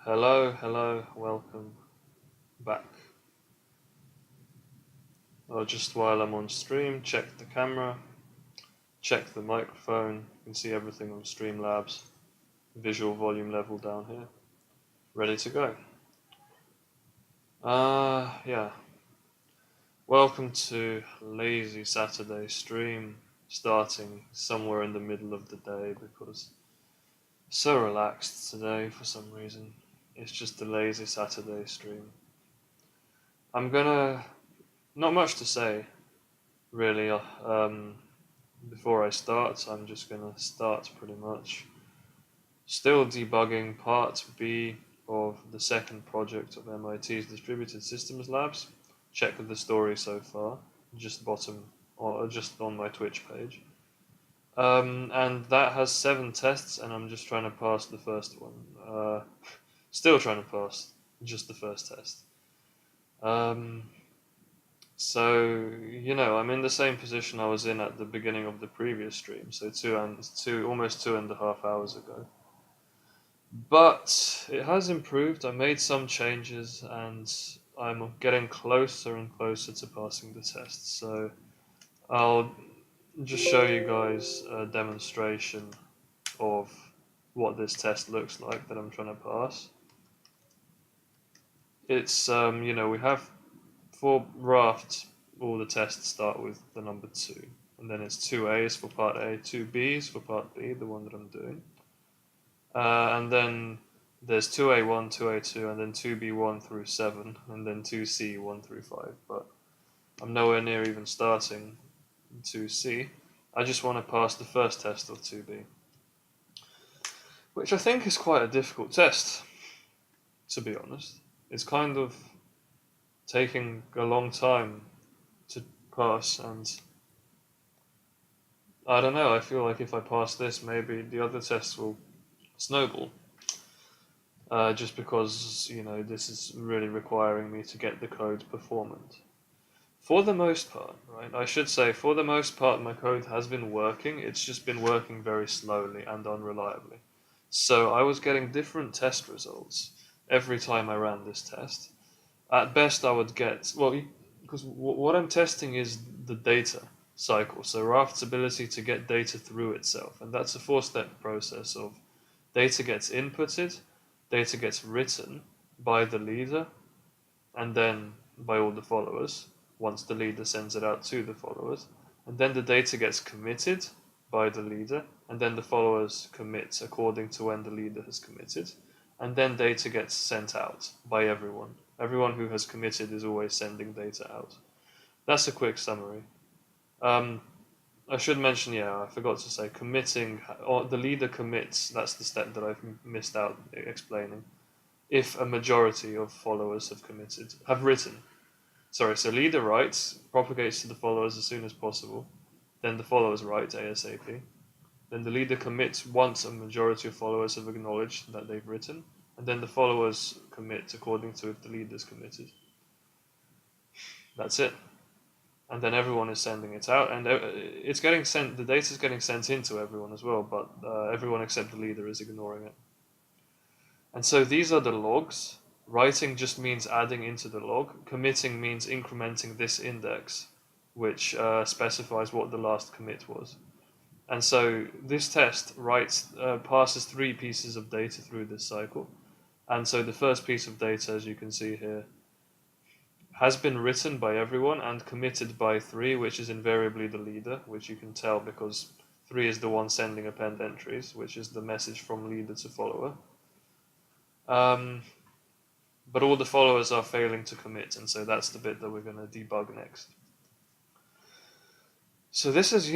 Hello, welcome back. Just while I'm on stream, check the camera, check the microphone. You can see everything on Streamlabs. Visual volume level down here. Ready to go. Yeah. Welcome to Lazy Saturday stream, starting somewhere in the middle of the day because so relaxed today for some reason. It's just a Lazy Saturday stream. Not much to say, really. Before I start, I'm just gonna start pretty much. Still debugging part B of the second project of MIT's Distributed Systems Labs. Check the story so far, just bottom or just on my Twitch page. And that has 7 tests, and I'm just trying to pass the first one. Still trying to pass just the first test. So, I'm in the same position I was in at the beginning of the previous stream, so almost 2.5 hours ago. But it has improved. I made some changes, and I'm getting closer and closer to passing the test. So I'll just show you guys a demonstration of what this test looks like that I'm trying to pass. It's, we have for Raft, all the tests start with the number 2. And then it's 2A's for part A, 2B's for part B, the one that I'm doing. And then there's 2A1, 2A2, and then 2B1 through 7, and then 2C, 1 through 5. But I'm nowhere near even starting 2C. I just want to pass the first test of 2B, which I think is quite a difficult test, to be honest. It's kind of taking a long time to pass, and I don't know, I feel like if I pass this, maybe the other tests will snowball. Just because, this is really requiring me to get the code performant. For the most part, right, I should say, for the most part, my code has been working. It's just been working very slowly and unreliably. So I was getting different test results every time I ran this test. At best, I would get, because what I'm testing is the data cycle, so Raft's ability to get data through itself, and that's a 4-step process of data gets inputted, data gets written by the leader, and then by all the followers, once the leader sends it out to the followers, and then the data gets committed by the leader, and then the followers commit according to when the leader has committed, and then data gets sent out by everyone. Everyone who has committed is always sending data out. That's a quick summary. I should mention, I forgot to say, committing, or the leader commits, that's the step that I've missed out explaining. If a majority of followers have written. So leader writes, propagates to the followers as soon as possible, then the followers write ASAP. Then the leader commits once a majority of followers have acknowledged that they've written, and then the followers commit according to if the leader's committed. That's it. And then everyone is sending it out, and it's getting sent. The data is getting sent into everyone as well, but everyone except the leader is ignoring it. And so these are the logs. Writing just means adding into the log. Committing means incrementing this index, which specifies what the last commit was. And so this test passes 3 pieces of data through this cycle. And so the first piece of data, as you can see here, has been written by everyone and committed by 3, which is invariably the leader, which you can tell because 3 is the one sending append entries, which is the message from leader to follower. But all the followers are failing to commit, and so that's the bit that we're going to debug next. So this is,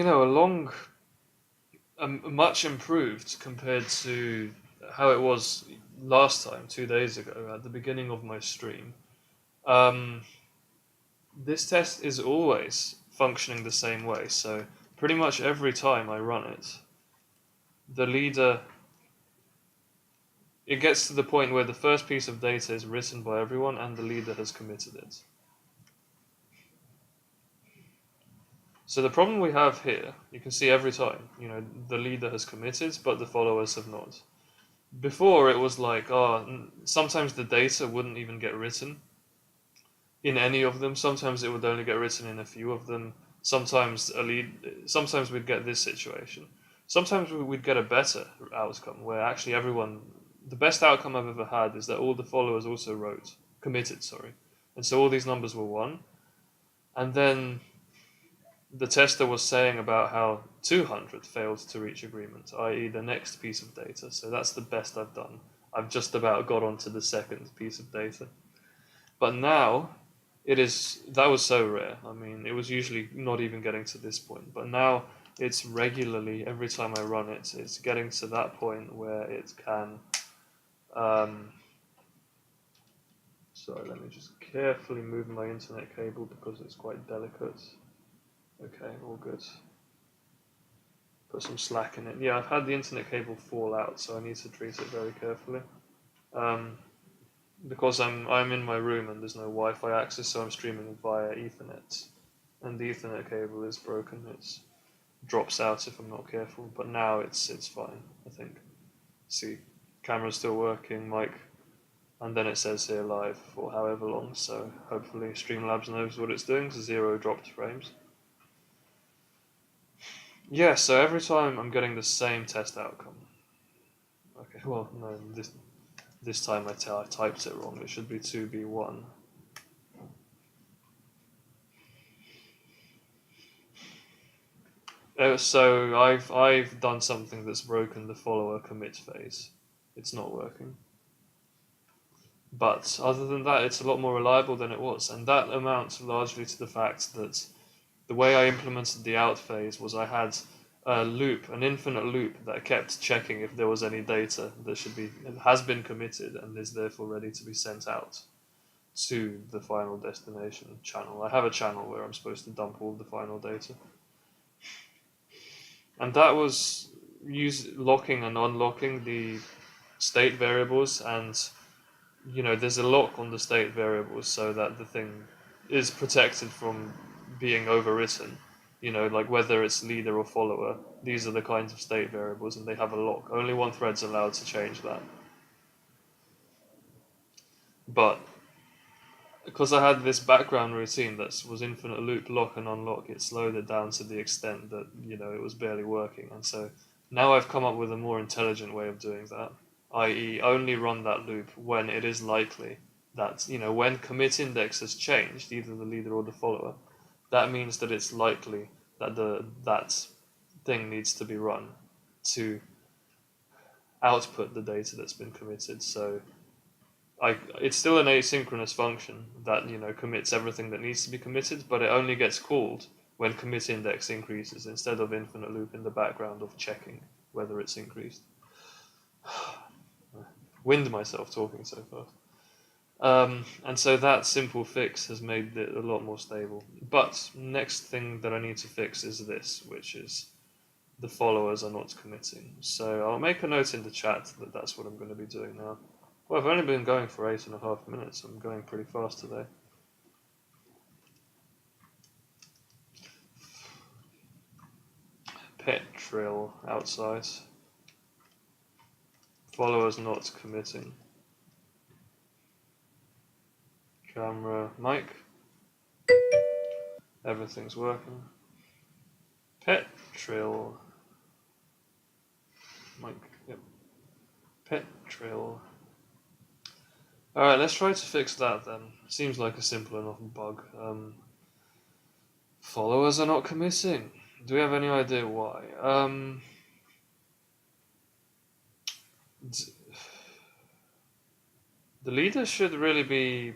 much improved compared to how it was last time, 2 days ago, at the beginning of my stream. This test is always functioning the same way, so pretty much every time I run it, the leader, it gets to the point where the first piece of data is written by everyone and the leader has committed it. So the problem we have here, you can see every time, the leader has committed, but the followers have not. Before it was like, sometimes the data wouldn't even get written in any of them. Sometimes it would only get written in a few of them. Sometimes we'd get this situation. Sometimes we'd get a better outcome where actually the best outcome I've ever had is that all the followers also committed, sorry. And so all these numbers were 1. And then the tester was saying about how 200 failed to reach agreement, i.e. the next piece of data. So that's the best I've done. I've just about got onto the second piece of data. But now, that was so rare. I mean, it was usually not even getting to this point. But now, it's regularly, every time I run it, it's getting to that point where it can... sorry, let me just carefully move my internet cable because it's quite delicate. Okay, all good. Put some slack in it. Yeah, I've had the internet cable fall out, so I need to treat it very carefully. Because I'm in my room and there's no Wi-Fi access, so I'm streaming via Ethernet, and the Ethernet cable is broken. It drops out if I'm not careful. But now it's fine, I think. See, camera's still working, mic, and then it says here live for however long. So hopefully Streamlabs knows what it's doing. So 0 dropped frames. Yeah, so every time I'm getting the same test outcome. Okay, well, no, this time I typed it wrong. It should be 2B1. So I've done something that's broken the follower commit phase. It's not working. But other than that, it's a lot more reliable than it was, and that amounts largely to the fact that the way I implemented the out phase was I had an infinite loop that kept checking if there was any data that has been committed and is therefore ready to be sent out to the final destination channel. I have a channel where I'm supposed to dump all the final data. And that was locking and unlocking the state variables, and there's a lock on the state variables so that the thing is protected from being overwritten. Like whether it's leader or follower, these are the kinds of state variables and they have a lock. Only one thread's allowed to change that. But because I had this background routine that was infinite loop lock and unlock, it slowed it down to the extent that, it was barely working. And so now I've come up with a more intelligent way of doing that, i.e. only run that loop when it is likely that, when commit index has changed, either the leader or the follower, that means that it's likely that that thing needs to be run to output the data that's been committed. So it's still an asynchronous function that commits everything that needs to be committed, but it only gets called when commit index increases instead of infinite loop in the background of checking whether it's increased. Wind myself talking so fast. And so that simple fix has made it a lot more stable. But next thing that I need to fix is this, which is the followers are not committing. So I'll make a note in the chat that that's what I'm going to be doing now. Well, I've only been going for 8.5 minutes. I'm going pretty fast today. Petril outside. Followers not committing. Camera, mic. Everything's working. Petril. Mic, yep. Petril. Alright, let's try to fix that then. Seems like a simple enough bug. Followers are not committing. Do we have any idea why? The leader should really be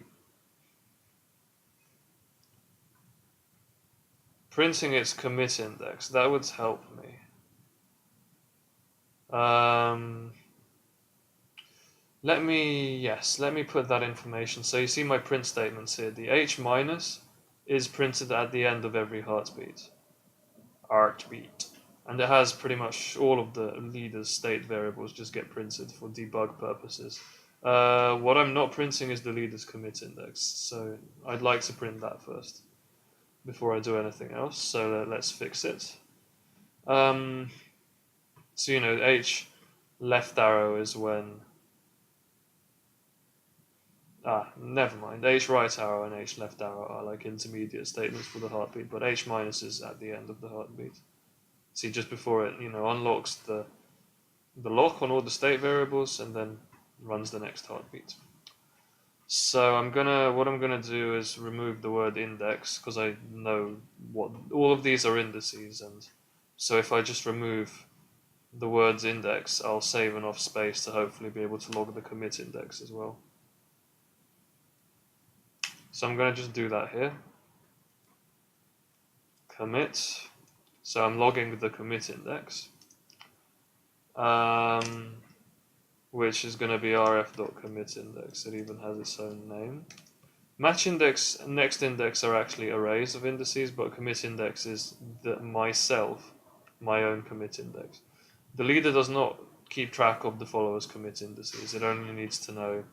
printing its commit index. That would help me. Let me put that information. So you see my print statements here. The H minus is printed at the end of every heartbeat. And it has pretty much all of the leader's state variables just get printed for debug purposes. What I'm not printing is the leader's commit index. So I'd like to print that first before I do anything else. So let's fix it. So H left arrow is when... never mind. H right arrow and H left arrow are like intermediate statements for the heartbeat, but H minus is at the end of the heartbeat. See, just before it, unlocks the lock on all the state variables and then runs the next heartbeat. So what I'm gonna do is remove the word index, because I know what all of these are indices, and so if I just remove the words index, I'll save enough space to hopefully be able to log the commit index as well. So I'm gonna just do that here. Commit. So I'm logging the commit index, which is going to be rf.commit index. It even has its own name. Match index and next index are actually arrays of indices, but commit index is my own commit index. The leader does not keep track of the follower's commit indices. It only needs to know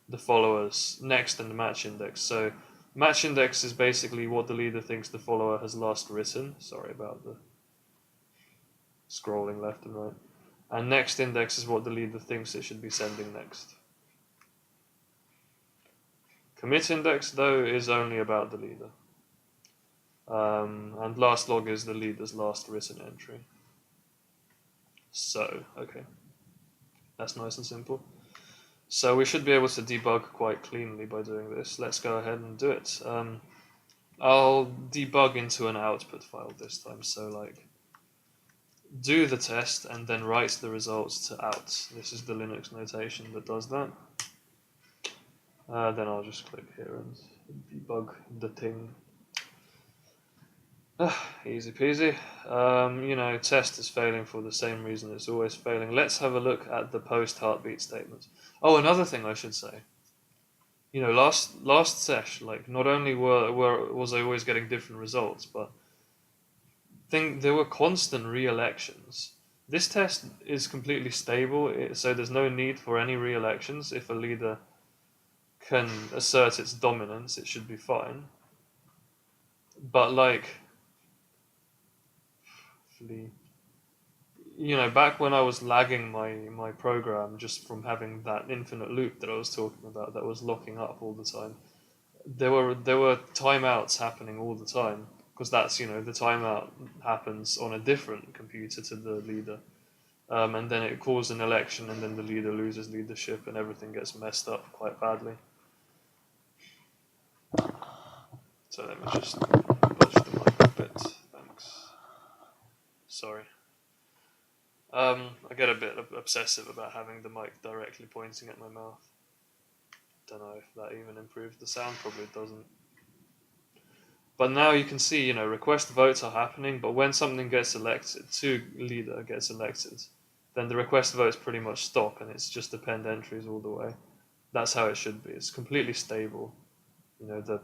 the follower's next and match index. So match index is basically what the leader thinks the follower has last written. Sorry about the scrolling left and right. And next index is what the leader thinks it should be sending next. Commit index, though, is only about the leader. And last log is the leader's last written entry. So, okay. That's nice and simple. So we should be able to debug quite cleanly by doing this. Let's go ahead and do it. I'll debug into an output file this time. So, like, do the test and then write the results to out. This is the Linux notation that does that. Then I'll just click here and debug the thing. Easy peasy. Test is failing for the same reason it's always failing. Let's have a look at the post heartbeat statement. Oh, another thing I should say. Last sesh, like, not only was I always getting different results, but there were constant re-elections. This test is completely stable, so there's no need for any re-elections. If a leader can assert its dominance, it should be fine. But back when I was lagging my program just from having that infinite loop that I was talking about that was locking up all the time, there were timeouts happening all the time, because that's, the timeout happens on a different computer to the leader. And then it calls an election, and then the leader loses leadership, and everything gets messed up quite badly. So let me just budge the mic a bit. Thanks. Sorry. I get a bit obsessive about having the mic directly pointing at my mouth. Don't know if that even improves the sound. Probably doesn't. But now you can see, request votes are happening, but when something gets elected, leader gets elected, then the request votes pretty much stop, and it's just append entries all the way. That's how it should be. It's completely stable. The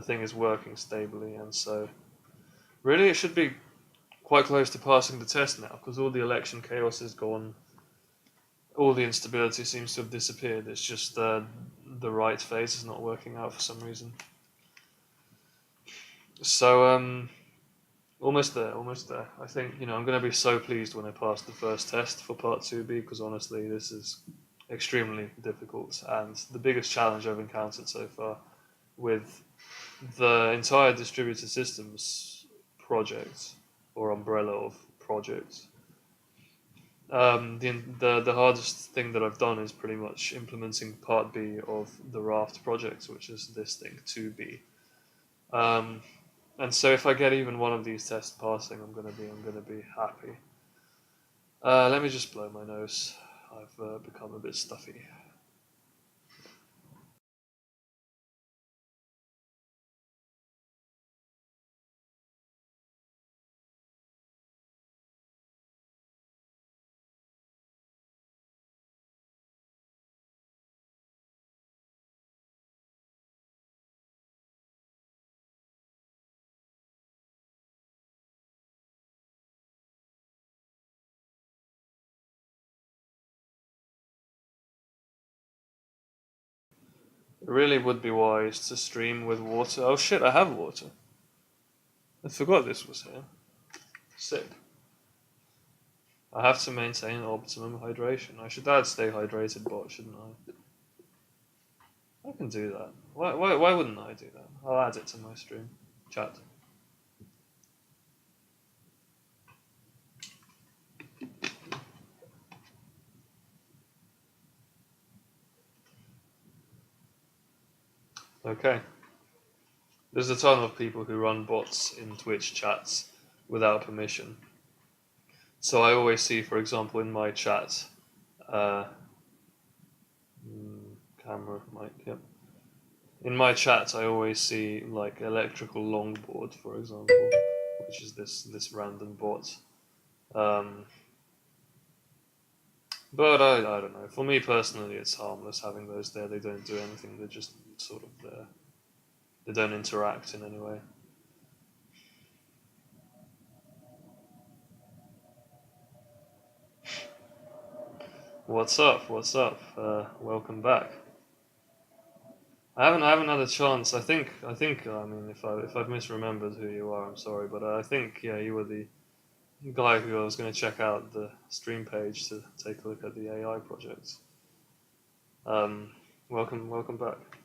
thing is working stably, and so really it should be quite close to passing the test now, because all the election chaos is gone. All the instability seems to have disappeared. It's just the right phase is not working out for some reason. So almost there. I think I'm going to be so pleased when I pass the first test for part 2B, because honestly this is extremely difficult and the biggest challenge I've encountered so far with the entire distributed systems project or umbrella of projects. The hardest thing that I've done is pretty much implementing part B of the Raft project, which is this thing 2B. And so if I get even one of these tests passing, I'm gonna be happy. Let me just blow my nose. I've become a bit stuffy. It really would be wise to stream with water. Oh shit, I have water. I forgot this was here. Sick. I have to maintain optimum hydration. I should add stay hydrated bot, shouldn't I? I can do that. Why wouldn't I do that? I'll add it to my stream chat. Okay. There's a ton of people who run bots in Twitch chats without permission. So I always see, for example, in my chat, camera mic, yep. In my chat, I always see like electrical longboard, for example, which is this random bot. But I don't know. For me personally, it's harmless having those there. They don't do anything. They're just sort of there. They don't interact in any way. What's up? What's up? Welcome back. I haven't had a chance. I think. I mean, if I've misremembered who you are, I'm sorry. But I think you were the guy who I was going to check out the stream page to take a look at the AI projects. Welcome back.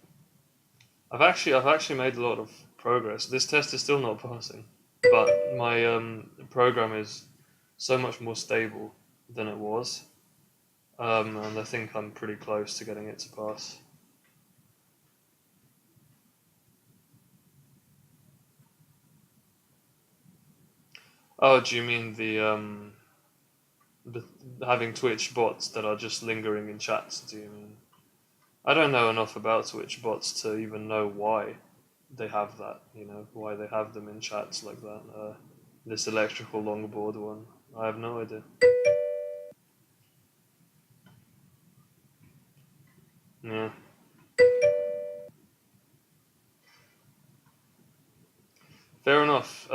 I've actually made a lot of progress. This test is still not passing, but my program is so much more stable than it was, and I think I'm pretty close to getting it to pass. Oh, do you mean the having Twitch bots that are just lingering in chats? Do you mean? I don't know enough about Twitch bots to even know why they have that. Why they have them in chats like that. This electrical longboard one, I have no idea. Yeah. Fair enough.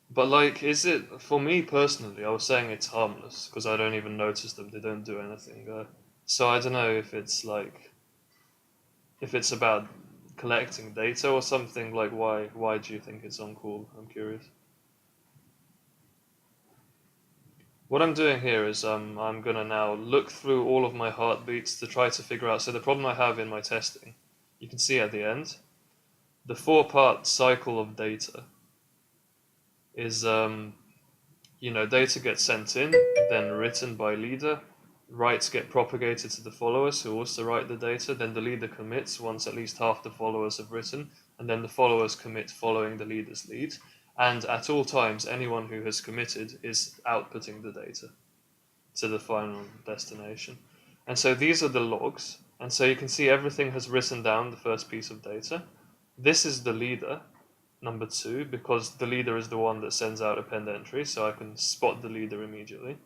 But like, is it for me personally? I was saying it's harmless because I don't even notice them. They don't do anything. So I don't know if it's like, if it's about collecting data or something. Like, why do you think it's uncool? I'm curious. What I'm doing here is I'm gonna now look through all of my heartbeats to try to figure out. So the problem I have in my testing, you can see at the end, the 4-part cycle of data is data gets sent in, then written by leader, writes get propagated to the followers who also write the data, then the leader commits once at least half the followers have written, and then the followers commit following the leader's lead. And at all times, anyone who has committed is outputting the data to the final destination. And so these are the logs. And so you can see everything has written down the first piece of data. This is the leader, number 2, because the leader is the one that sends out append entry, so I can spot the leader immediately.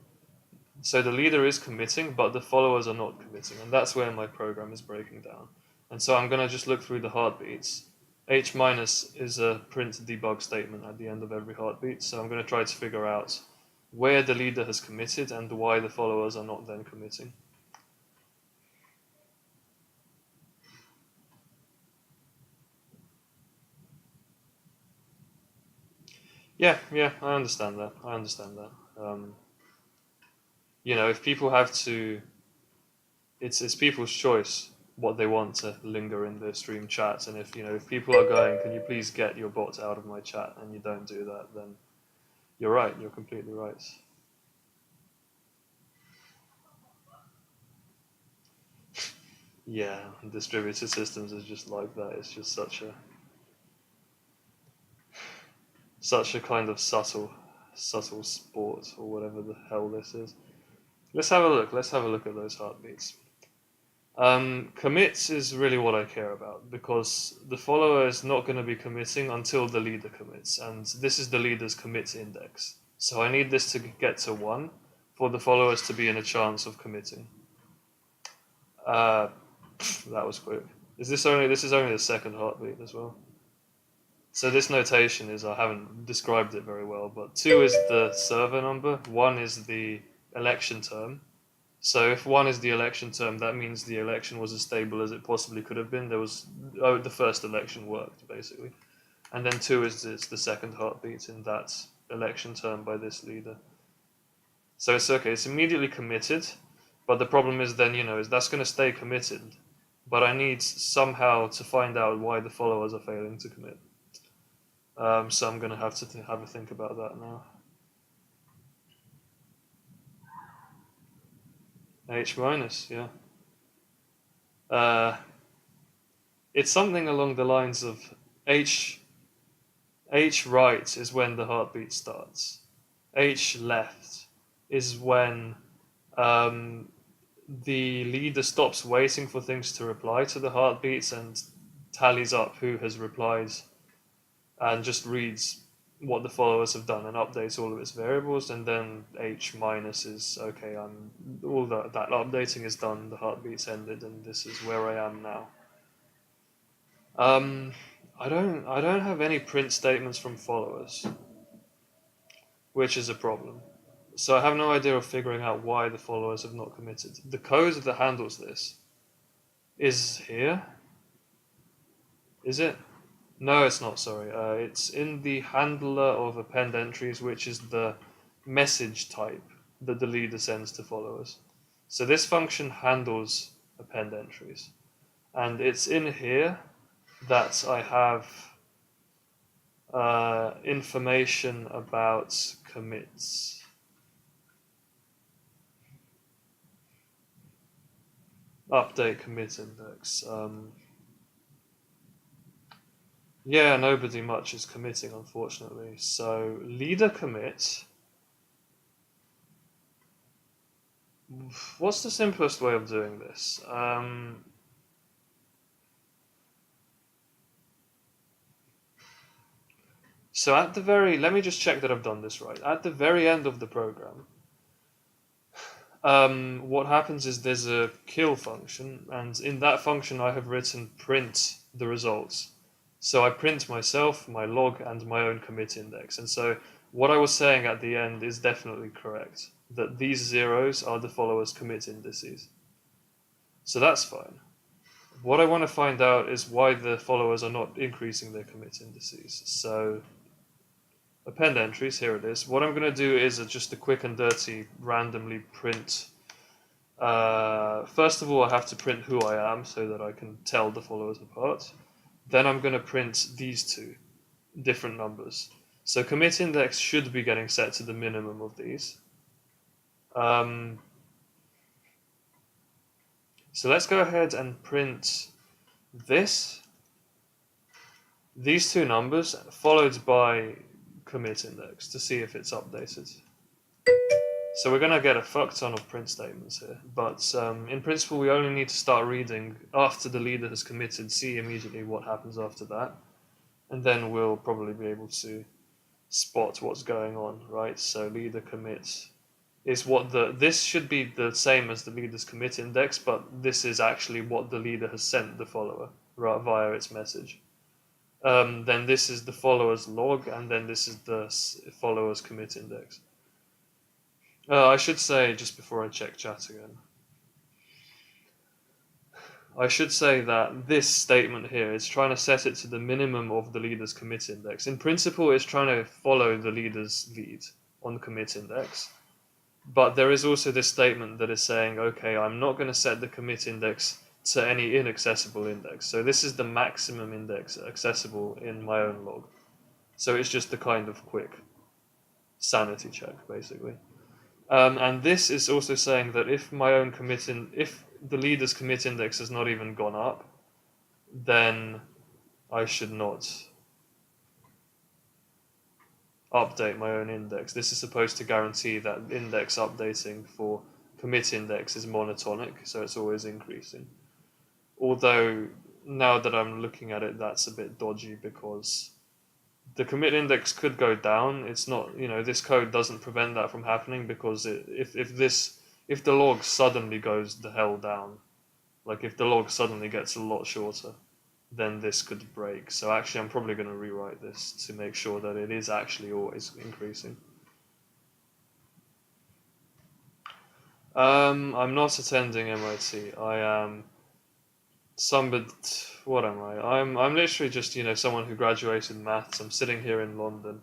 So the leader is committing, but the followers are not committing, and that's where my program is breaking down. And so I'm going to just look through the heartbeats. H minus is a print debug statement at the end of every heartbeat, so I'm going to try to figure out where the leader has committed and why the followers are not then committing. Yeah, I understand that. If people have to, it's people's choice what they want to linger in their stream chats, and if people are going, can you please get your bot out of my chat, and you don't do that, then you're right. You're completely right. Yeah, distributed systems is just like that. It's just such a kind of subtle sport, or whatever the hell this is. Let's have a look. Let's have a look at those heartbeats. Commits is really what I care about, because the follower is not going to be committing until the leader commits, and this is the leader's commit index. So I need this to get to 1 for the followers to be in a chance of committing. That was quick. This is only the second heartbeat as well. So this notation is, I haven't described it very well, but 2 is the server number, 1 is the election term. So if 1 is the election term, that means the election was as stable as it possibly could have been. The first election worked, basically. And then 2 is the second heartbeat in that election term by this leader. So it's okay, it's immediately committed, but the problem is then, is that's going to stay committed, but I need somehow to find out why the followers are failing to commit. So I'm going to have have a think about that now. H minus, yeah. It's something along the lines of H right is when the heartbeat starts. H left is when the leader stops waiting for things to reply to the heartbeats and tallies up who has replied and just reads what the followers have done and updates all of its variables. And then H minus is okay. All that updating is done. The heartbeats ended, and this is where I am now. I don't have any print statements from followers, which is a problem. So I have no idea of figuring out why the followers have not committed. The code that handles this is here. Is it? No, it's not, sorry. It's in the handler of append entries, which is the message type that the leader sends to followers. So this function handles append entries. And it's in here that I have information about commits. Update commit index. Yeah, nobody much is committing, unfortunately. So leader commit. What's the simplest way of doing this? So at the let me just check that I've done this right. At the very end of the program, what happens is there's a kill function, and in that function I have written print the results. So I print myself, my log, and my own commit index. And so what I was saying at the end is definitely correct, that these zeros are the followers' commit indices. So that's fine. What I want to find out is why the followers are not increasing their commit indices. So append entries, here it is. What I'm going to do is just a quick and dirty randomly print. First of all, I have to print who I am so that I can tell the followers apart. Then I'm going to print these two different numbers. So commit index should be getting set to the minimum of these. So let's go ahead and print these two numbers, followed by commit index to see if it's updated. So we're going to get a fuck ton of print statements here, but in principle we only need to start reading after the leader has committed, see immediately what happens after that, and then we'll probably be able to spot what's going on, right? So leader commit is this should be the same as the leader's commit index, but this is actually what the leader has sent the follower via its message. Then this is the follower's log, and then this is the follower's commit index. I should say, just before I check chat again, I should say that this statement here is trying to set it to the minimum of the leader's commit index. In principle, it's trying to follow the leader's lead on the commit index. But there is also this statement that is saying, okay, I'm not going to set the commit index to any inaccessible index. So this is the maximum index accessible in my own log. So it's just a kind of quick sanity check, basically. And this is also saying that if if the leader's commit index has not even gone up, then I should not update my own index. This is supposed to guarantee that index updating for commit index is monotonic, so it's always increasing. Although, now that I'm looking at it, that's a bit dodgy because the commit index could go down. It's not, this code doesn't prevent that from happening because if the log suddenly goes the hell down, like if the log suddenly gets a lot shorter, then this could break. So actually I'm probably going to rewrite this to make sure that it is actually always increasing. I'm not attending MIT. I am what am I? I'm literally just, someone who graduated maths. I'm sitting here in London.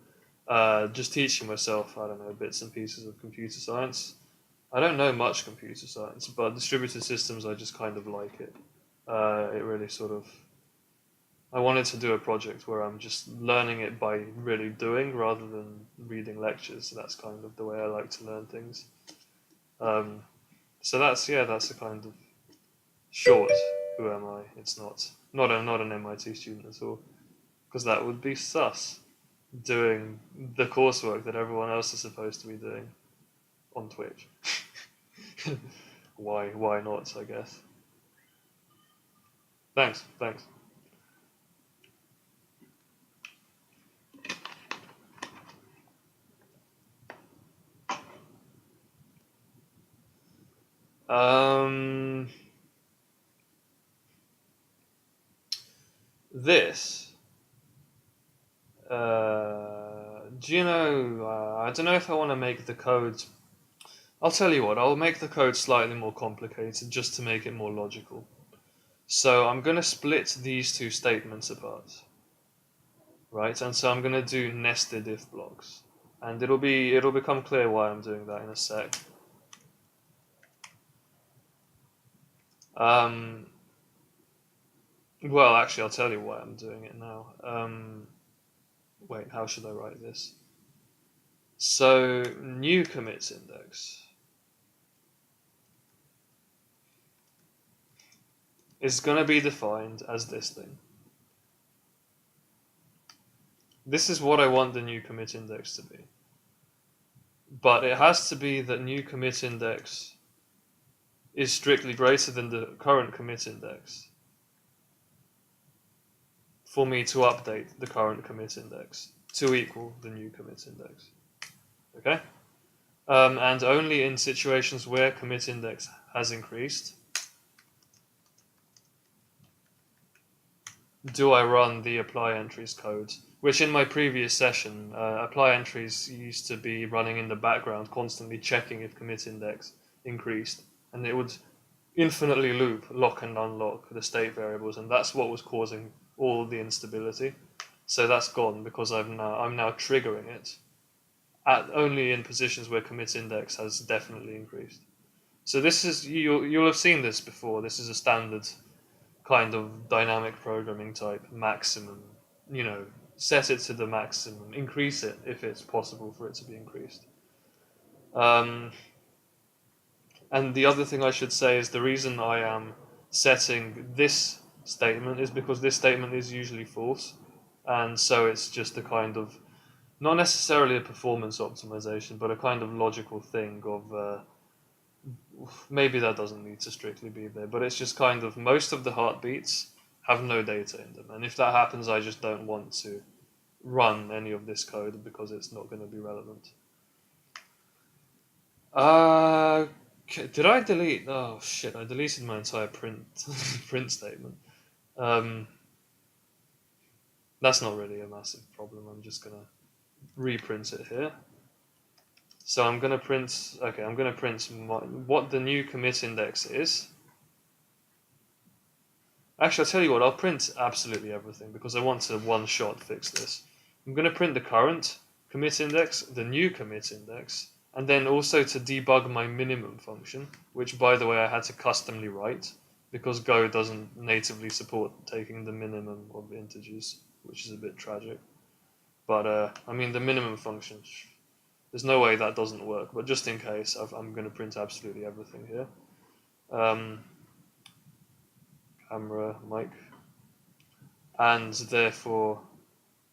just teaching myself, I don't know, bits and pieces of computer science. I don't know much computer science, but distributed systems, I just kind of like it. It really sort of. I wanted to do a project where I'm just learning it by really doing rather than reading lectures. That's kind of the way I like to learn things. So that's a kind of short. Who am I? It's not an MIT student at all, because that would be sus. Doing the coursework that everyone else is supposed to be doing on Twitch. Why not, I guess. Thanks. Um, this, do you know, I don't know if I want to make the code, I'll tell you what, I'll make the code slightly more complicated just to make it more logical. So I'm going to split these two statements apart, right? And so I'm going to do nested if blocks. And it'll become clear why I'm doing that in a sec. Well, actually, I'll tell you why I'm doing it now. Wait, how should I write this? So, new commits index is going to be defined as this thing. This is what I want the new commit index to be. But it has to be that new commit index is strictly greater than the current commit index for me to update the current commit index to equal the new commit index. Okay? And only in situations where commit index has increased do I run the apply entries code, which in my previous session, apply entries used to be running in the background, constantly checking if commit index increased, and it would infinitely loop, lock and unlock the state variables, and that's what was causing all the instability. So that's gone because I'm now triggering it at only in positions where commit index has definitely increased. So this is you'll have seen this before. This is a standard kind of dynamic programming type maximum. Set it to the maximum, increase it if it's possible for it to be increased. And the other thing I should say is the reason I am setting this statement is because this statement is usually false, and so it's just a kind of not necessarily a performance optimization, but a kind of logical thing of maybe that doesn't need to strictly be there, but it's just kind of most of the heartbeats have no data in them, and if that happens, I just don't want to run any of this code because it's not going to be relevant. Did I delete? Oh shit! I deleted my entire print statement. That's not really a massive problem. I'm just gonna reprint it here. So I'm gonna print. Okay, I'm gonna print what the new commit index is. Actually, I'll tell you what. I'll print absolutely everything because I want to one-shot fix this. I'm gonna print the current commit index, the new commit index, and then also to debug my minimum function, which, by the way, I had to customly write because Go doesn't natively support taking the minimum of integers, which is a bit tragic. But I mean, the minimum function, there's no way that doesn't work. But just in case, I'm going to print absolutely everything here. Camera, mic, and therefore,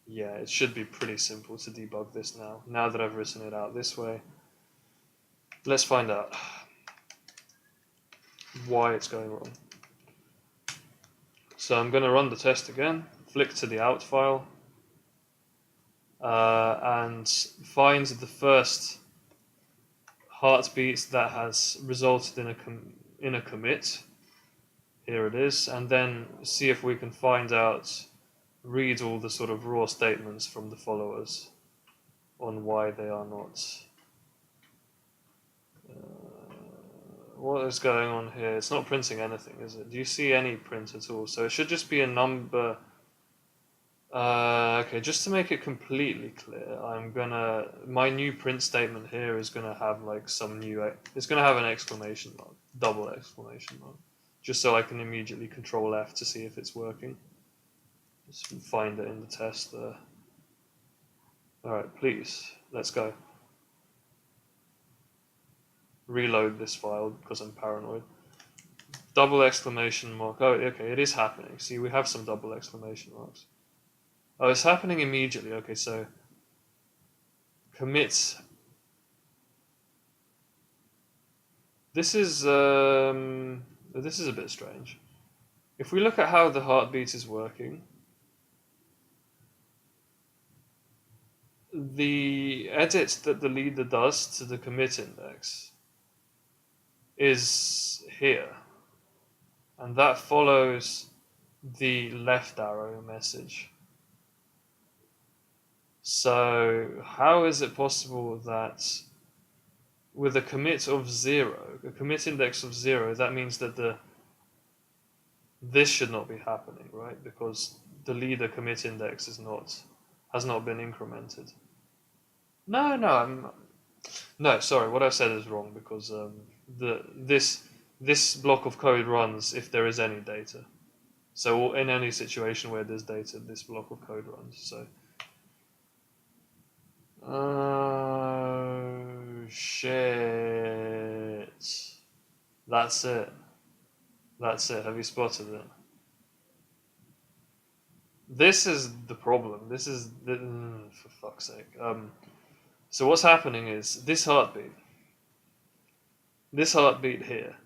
yeah, it should be pretty simple to debug this now. Now that I've written it out this way. Let's find out why it's going wrong. So I'm going to run the test again, flick to the out file, and find the first heartbeat that has resulted in a commit. Here it is, and then see if we can read all the sort of raw statements from the followers on why they are not. What is going on here? It's not printing anything, is it? Do you see any print at all? So it should just be a number. Okay, just to make it completely clear, my new print statement here is gonna have like some new, it's gonna have an exclamation mark, double exclamation mark, just so I can immediately control F to see if it's working. Just find it in the test there. Alright, please, let's go. Reload this file because I'm paranoid. Double exclamation mark. Oh, okay, it is happening. See, we have some double exclamation marks. Oh, it's happening immediately. Okay, so commit. This is a bit strange. If we look at how the heartbeat is working, the edit that the leader does to the commit index is here, and that follows the left arrow message. So how is it possible that with a commit of 0, a commit index of 0, that means that this should not be happening, right? Because the leader commit index has not been incremented. No, sorry, what I said is wrong because this block of code runs if there is any data. So in any situation where there's data, this block of code runs. So oh shit! That's it. That's it. Have you spotted it? This is the problem. This is for fuck's sake. So what's happening is this heartbeat here,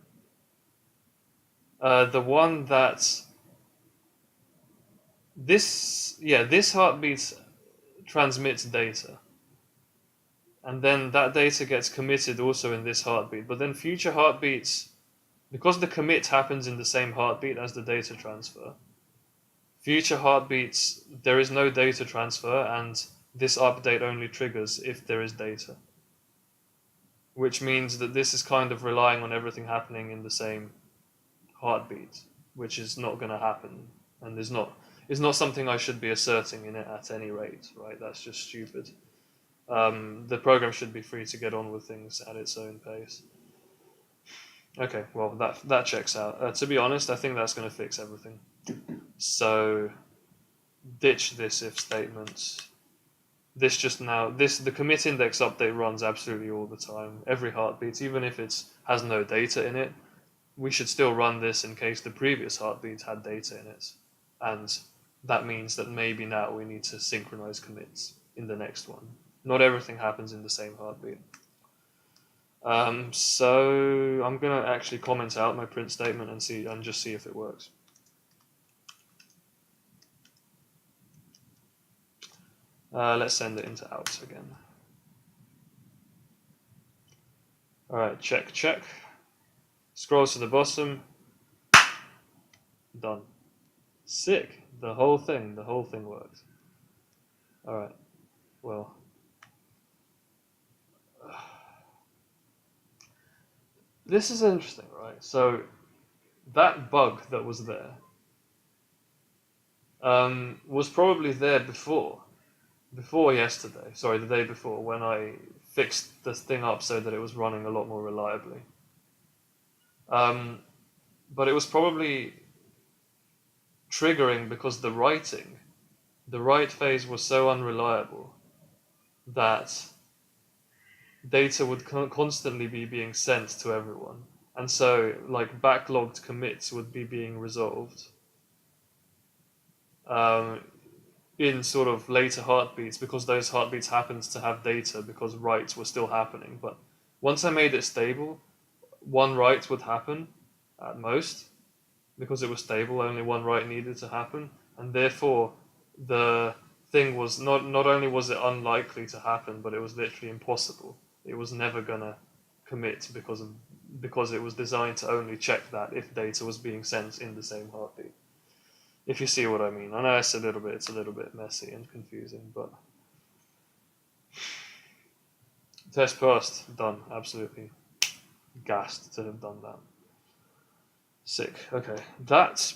the one that this heartbeat transmits data, and then that data gets committed also in this heartbeat. But then future heartbeats, because the commit happens in the same heartbeat as the data transfer, future heartbeats there is no data transfer, and this update only triggers if there is data. Which means that this is kind of relying on everything happening in the same heartbeat, which is not going to happen, and is not something I should be asserting in it at any rate, right? That's just stupid. The program should be free to get on with things at its own pace. Okay, well that checks out. To be honest, I think that's going to fix everything. So ditch this if statement. The commit index update runs absolutely all the time, every heartbeat, even if it has no data in it. We should still run this in case the previous heartbeat had data in it, and that means that maybe now we need to synchronize commits in the next one. Not everything happens in the same heartbeat. So I'm gonna actually comment out my print statement and just see if it works. Let's send it into out again. All right, check. Scrolls to the bottom. Done. Sick. The whole thing worked. All right. Well. This is interesting, right? So that bug that was there was probably there before yesterday. Sorry, the day before, when I fixed this thing up so that it was running a lot more reliably. But it was probably triggering because the write phase was so unreliable that data would constantly be being sent to everyone, and so like backlogged commits would be being resolved in sort of later heartbeats, because those heartbeats happened to have data because writes were still happening. But once I made it stable, one write would happen at most, because it was stable. Only one write needed to happen, and therefore the thing was not only was it unlikely to happen, but it was literally impossible. It was never gonna commit because it was designed to only check that if data was being sent in the same heartbeat. If you see what I mean. I know it's a little bit messy and confusing, but test passed, done, absolutely gassed to have done that. Sick. Okay, that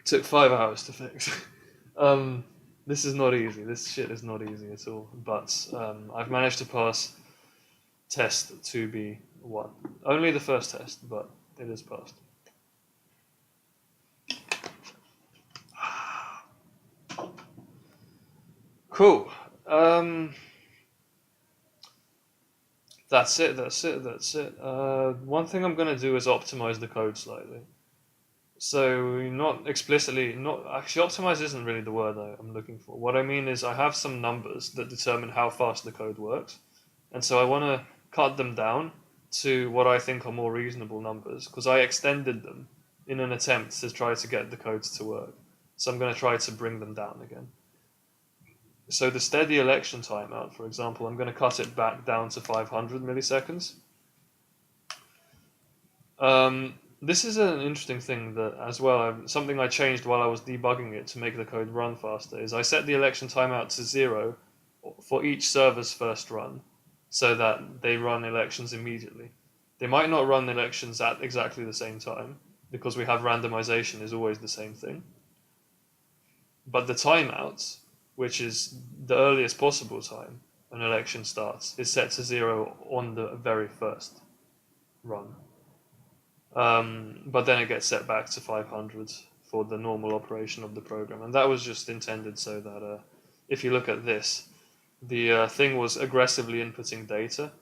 took 5 hours to fix. This is not easy. This shit is not easy at all. But I've managed to pass test 2B1. Only the first test, but it is passed. Cool. That's it. One thing I'm going to do is optimize the code slightly. So not explicitly, not actually optimize isn't really the word I'm looking for. What I mean is I have some numbers that determine how fast the code works, and so I want to cut them down to what I think are more reasonable numbers because I extended them in an attempt to try to get the codes to work. So I'm going to try to bring them down again. So the steady election timeout, for example, I'm going to cut it back down to 500 milliseconds. This is an interesting thing that, as well, something I changed while I was debugging it to make the code run faster is I set the election timeout to 0 for each server's first run, so that they run elections immediately. They might not run elections at exactly the same time, because we have randomization is always the same thing. But the timeout, which is the earliest possible time an election starts, is set to 0 on the very first run. But then it gets set back to 500 for the normal operation of the program. And that was just intended so that if you look at this, the thing was aggressively inputting data.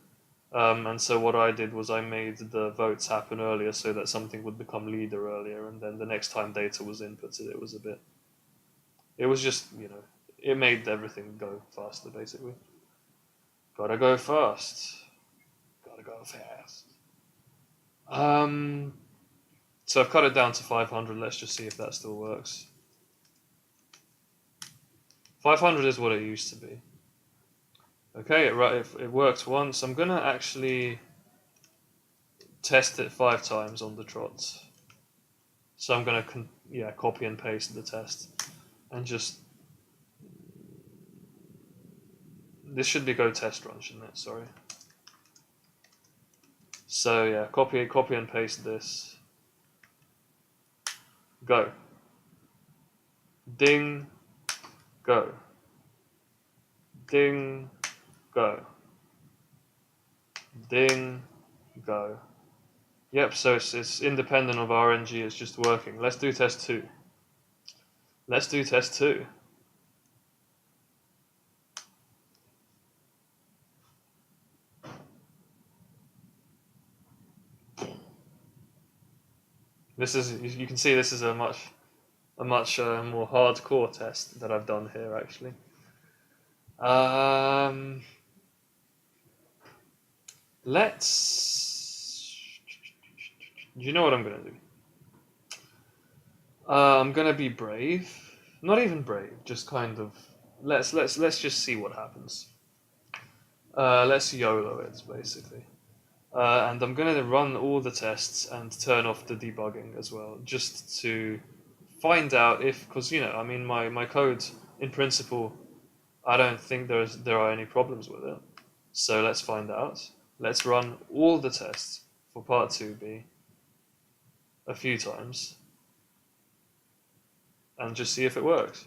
And so what I did was I made the votes happen earlier so that something would become leader earlier. And then the next time data was inputted, it was just, it made everything go faster, basically. Gotta go fast. Gotta go fast. So I've cut it down to 500. Let's just see if that still works. 500 is what it used to be. Okay, it worked once. I'm gonna actually test it 5 times on the trot. So I'm gonna copy and paste the test and just this should be go test run, shouldn't it? Sorry. So yeah, copy and paste this. Go. Ding. Go. Ding. Go. Ding. Go. Yep, so it's independent of RNG, it's just working. Let's do test 2. Let's do test 2. This is, you can see this is a much more hardcore test that I've done here actually. Do you know what I'm gonna do? I'm gonna be brave. Not even brave, just kind of let's just see what happens. Let's YOLO it basically. And I'm going to run all the tests and turn off the debugging as well, just to find out if, because I mean my code in principle, I don't think there are any problems with it. So let's find out. Let's run all the tests for part 2B a few times and just see if it works.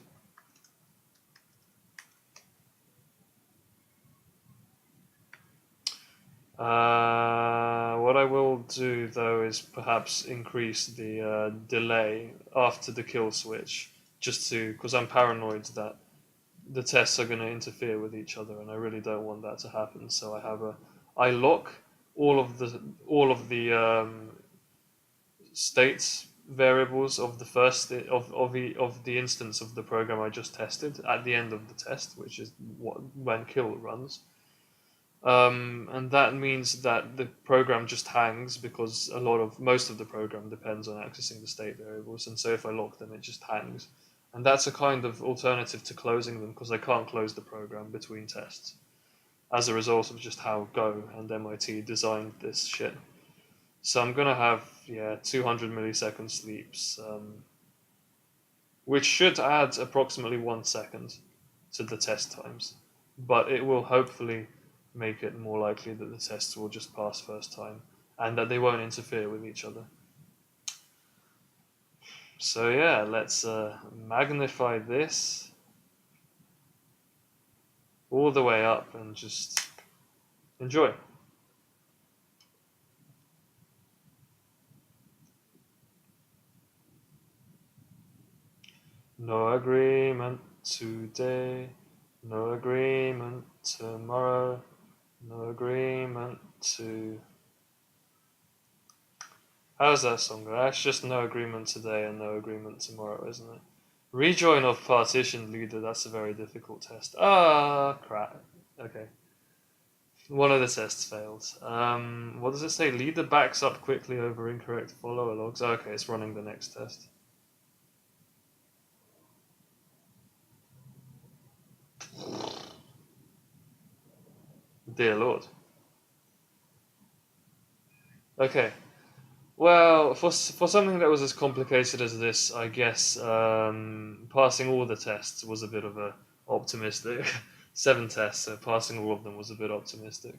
What I will do though is perhaps increase the delay after the kill switch, just because I'm paranoid that the tests are going to interfere with each other, and I really don't want that to happen. So I lock all of the states variables of the first of the instance of the program I just tested at the end of the test, which is when kill runs. And that means that the program just hangs because most of the program depends on accessing the state variables, and so if I lock them, it just hangs. And that's a kind of alternative to closing them because I can't close the program between tests as a result of just how Go and MIT designed this shit. So I'm gonna have 200 millisecond sleeps, which should add approximately 1 second to the test times, but it will hopefully make it more likely that the tests will just pass first time and that they won't interfere with each other. So yeah, let's magnify this all the way up and just enjoy. No agreement today, no agreement tomorrow, no agreement to... How's that song go? That's just no agreement today and no agreement tomorrow, isn't it? Rejoin of partition leader, that's a very difficult test. Ah, crap. Okay. One of the tests failed. What does it say? Leader backs up quickly over incorrect follower logs. Okay, it's running the next test. Dear Lord. Okay. Well, for something that was as complicated as this, I guess passing all the tests was a bit of a optimistic. 7 tests, so passing all of them was a bit optimistic.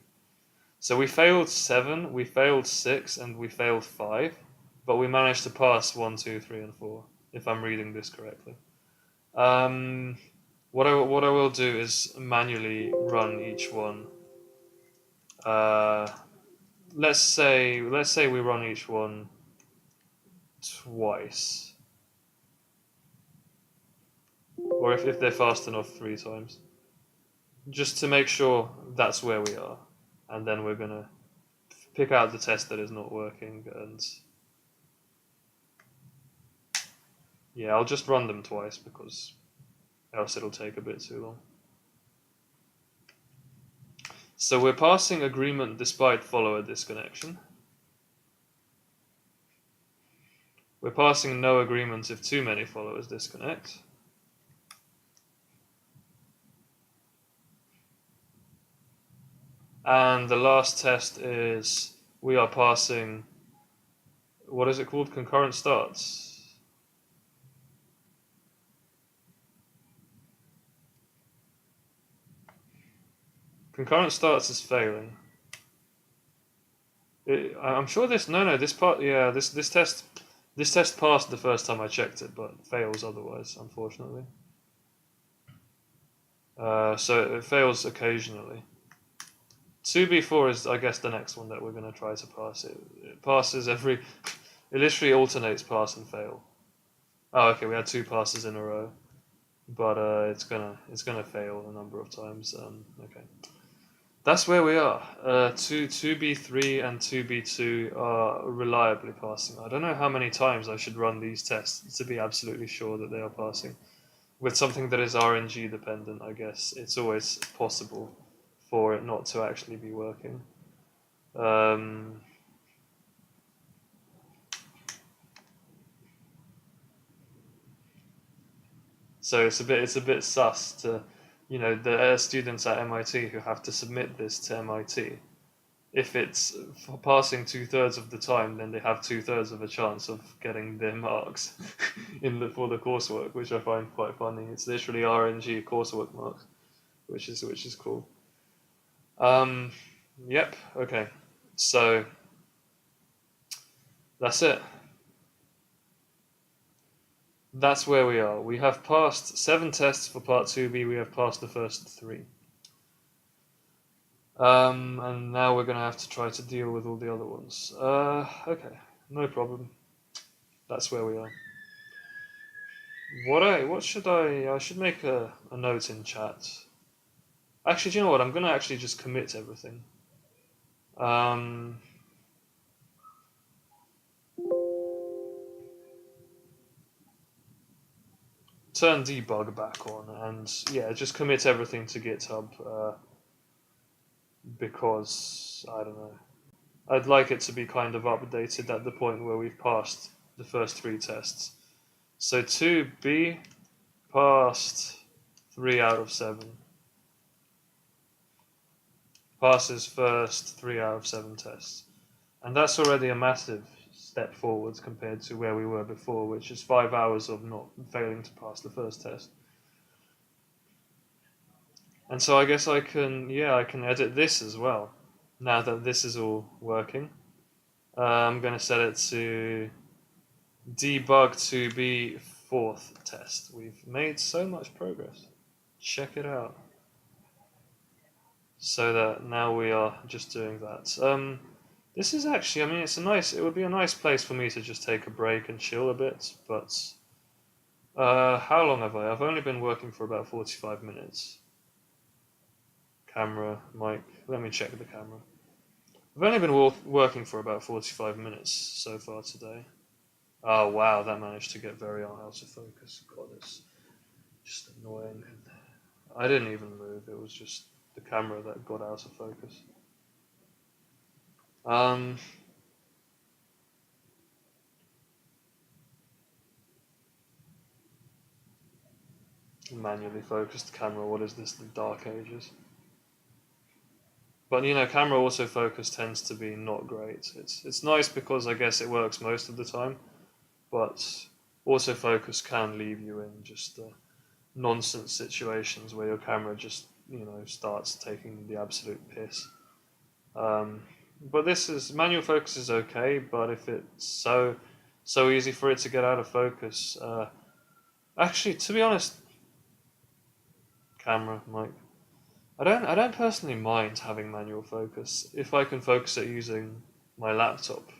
So we failed 7, we failed 6, and we failed 5, but we managed to pass 1, 2, 3, and 4, if I'm reading this correctly. What I will do is manually run each one. Let's say we run each one twice, or if they're fast enough, 3 times, just to make sure that's where we are, and then we're gonna pick out the test that is not working, and yeah, I'll just run them twice because else it'll take a bit too long. So we're passing agreement despite follower disconnection. We're passing no agreement if too many followers disconnect. And the last test is we are passing, what is it called? Concurrent starts. Concurrent starts is failing. I'm sure this part, yeah, this test passed the first time I checked it, but fails otherwise, unfortunately. So it fails occasionally. 2b4 is, I guess, the next one that we're going to try to pass. It passes it literally alternates pass and fail. Oh, okay, we had 2 passes in a row, but it's gonna fail a number of times. Okay. That's where we are. 2b3 and 2b2 are reliably passing. I don't know how many times I should run these tests to be absolutely sure that they are passing. With something that is RNG dependent, I guess, it's always possible for it not to actually be working. So it's a bit sus to, the students at MIT who have to submit this to MIT. If it's passing 2/3 of the time, then they have 2/3 of a chance of getting their marks for the coursework, which I find quite funny. It's literally RNG coursework marks, which is cool. Yep. Okay. So that's it. That's where we are. We have passed 7 tests for part 2B. We have passed the first 3. And now we're going to have to try to deal with all the other ones. Okay, no problem. That's where we are. What should I should make a note in chat. Actually, do you know what? I'm going to actually just commit everything. Turn debug back on, and yeah, just commit everything to GitHub, because, I don't know, I'd like it to be kind of updated at the point where we've passed the first 3 tests. So 2B passed 3 out of 7. Passes first 3 out of 7 tests. And that's already a massive step forwards compared to where we were before, which is 5 hours of not failing to pass the first test. And so I guess I can edit this as well, now that this is all working. I'm going to set it to debug to be 4th test. We've made so much progress. Check it out. so that now we are just doing that. This is actually, I mean, it would be a nice place for me to just take a break and chill a bit, but how long have I? I've only been working for about 45 minutes. Camera, mic, let me check the camera. I've only been working for about 45 minutes so far today. Oh wow, that managed to get very out of focus. God, it's just annoying. I didn't even move, it was just the camera that got out of focus. Manually focused camera, what is this, the dark ages? But you know, camera autofocus tends to be not great. It's nice because I guess it works most of the time, but autofocus can leave you in just nonsense situations where your camera just, you know, starts taking the absolute piss. But manual focus is okay, but if it's so easy for it to get out of focus, actually, to be honest, camera, mic. I don't personally mind having manual focus if I can focus it using my laptop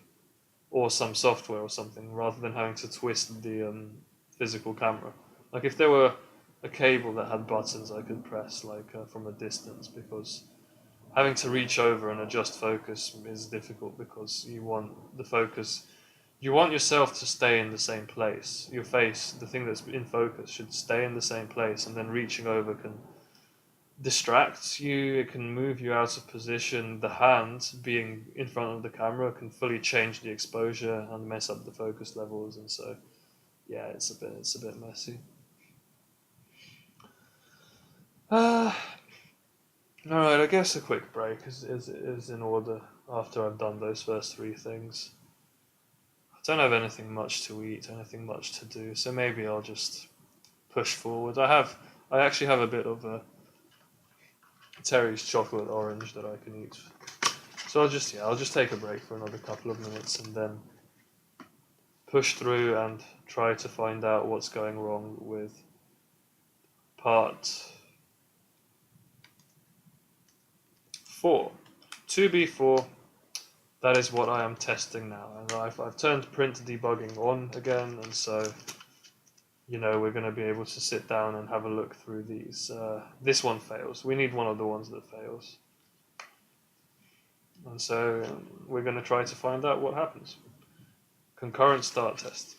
or some software or something, rather than having to twist the physical camera. Like if there were a cable that had buttons I could press, like from a distance, because having to reach over and adjust focus is difficult because you want yourself to stay in the same place. Your face, the thing that's in focus, should stay in the same place, and then reaching over can distract you, it can move you out of position. The hand being in front of the camera can fully change the exposure and mess up the focus levels, and so yeah, it's a bit messy. Alright, I guess a quick break is in order after I've done those first three things. I don't have anything much to eat, anything much to do, so maybe I'll just push forward. I actually have a bit of a Terry's chocolate orange that I can eat. So I'll just take a break for another couple of minutes and then push through and try to find out what's going wrong with part 4. 2B4, that is what I am testing now. And I've turned print debugging on again, and so, you know, we're going to be able to sit down and have a look through these. This one fails. We need one of the ones that fails. And so we're going to try to find out what happens. Concurrent start test.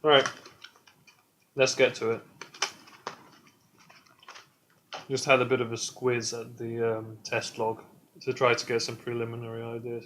Right, let's get to it. Just had a bit of a squiz at the test log to try to get some preliminary ideas.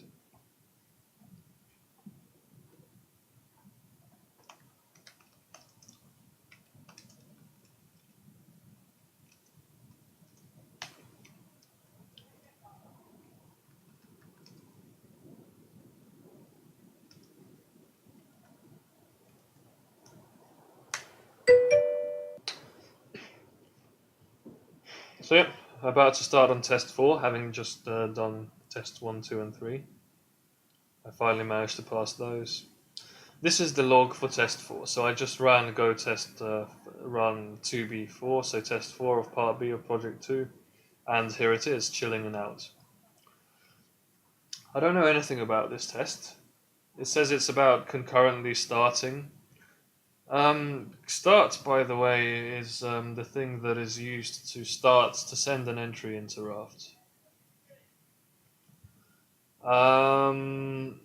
So yeah, about to start on test 4, having just done test 1, 2, and 3. I finally managed to pass those. This is the log for test 4. So I just ran go test run 2B4, so test 4 of part B of project 2, and here it is, chilling and out. I don't know anything about this test. It says it's about concurrently starting Start, by the way, is the thing that is used to send an entry into Raft. I'm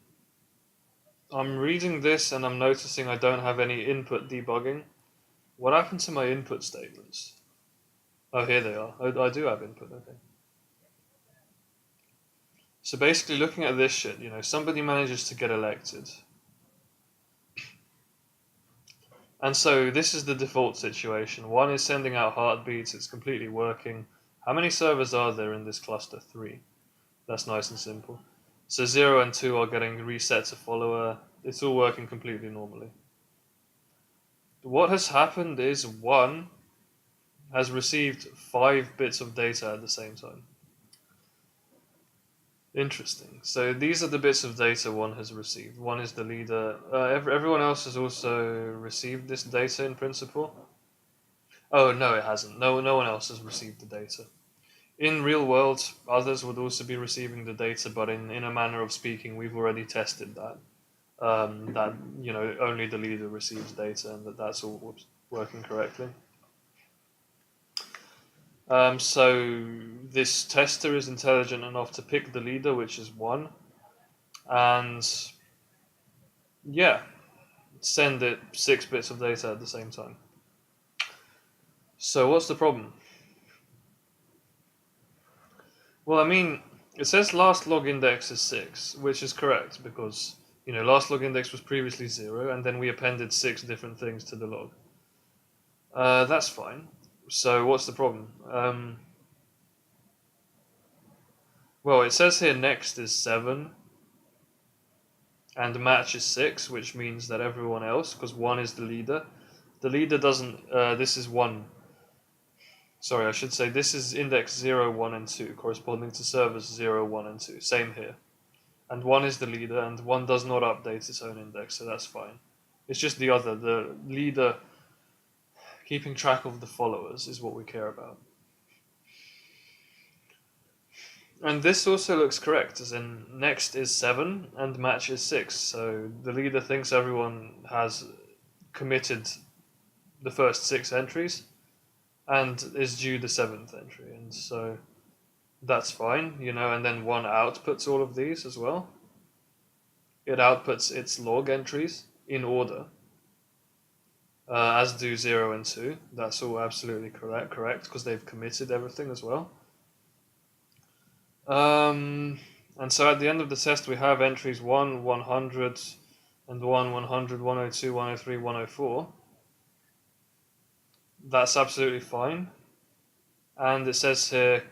reading this and I'm noticing I don't have any input debugging. What happened to my input statements? Oh, here they are. I do have input, okay. So basically looking at this shit, somebody manages to get elected. And so this is the default situation. One is sending out heartbeats, it's completely working. How many servers are there in this cluster? 3. That's nice and simple. So 0 and 2 are getting reset to follower. It's all working completely normally. What has happened is 1 has received 5 bits of data at the same time. Interesting. So these are the bits of data 1 has received. 1 is the leader. Everyone else has also received this data in principle. Oh, no, it hasn't. No one else has received the data. In real world, others would also be receiving the data, but in a manner of speaking, we've already tested that. That only the leader receives data, and that's all working correctly. So this tester is intelligent enough to pick the leader, which is 1, and yeah, send it 6 bits of data at the same time. So what's the problem? Well, I mean, it says last log index is 6, which is correct because last log index was previously 0, and then we appended 6 different things to the log. That's fine. So what's the problem? Well, it says here next is 7, and match is 6, which means that everyone else, because 1 is the leader doesn't. This is 1. Sorry, I should say this is index 0, 1, and 2, corresponding to servers 0, 1, and 2. Same here. And 1 is the leader, and 1 does not update its own index, so that's fine. It's just the leader keeping track of the followers is what we care about. And this also looks correct, as in next is 7 and match is 6, so the leader thinks everyone has committed the first 6 entries and is due the 7th entry, and so that's fine, and then 1 outputs all of these as well. It outputs its log entries in order, as do 0 and 2. That's all absolutely correct because they've committed everything as well. And so at the end of the test we have entries 1, 100, and 1, 100, 102, 103, 104. That's absolutely fine. And it says here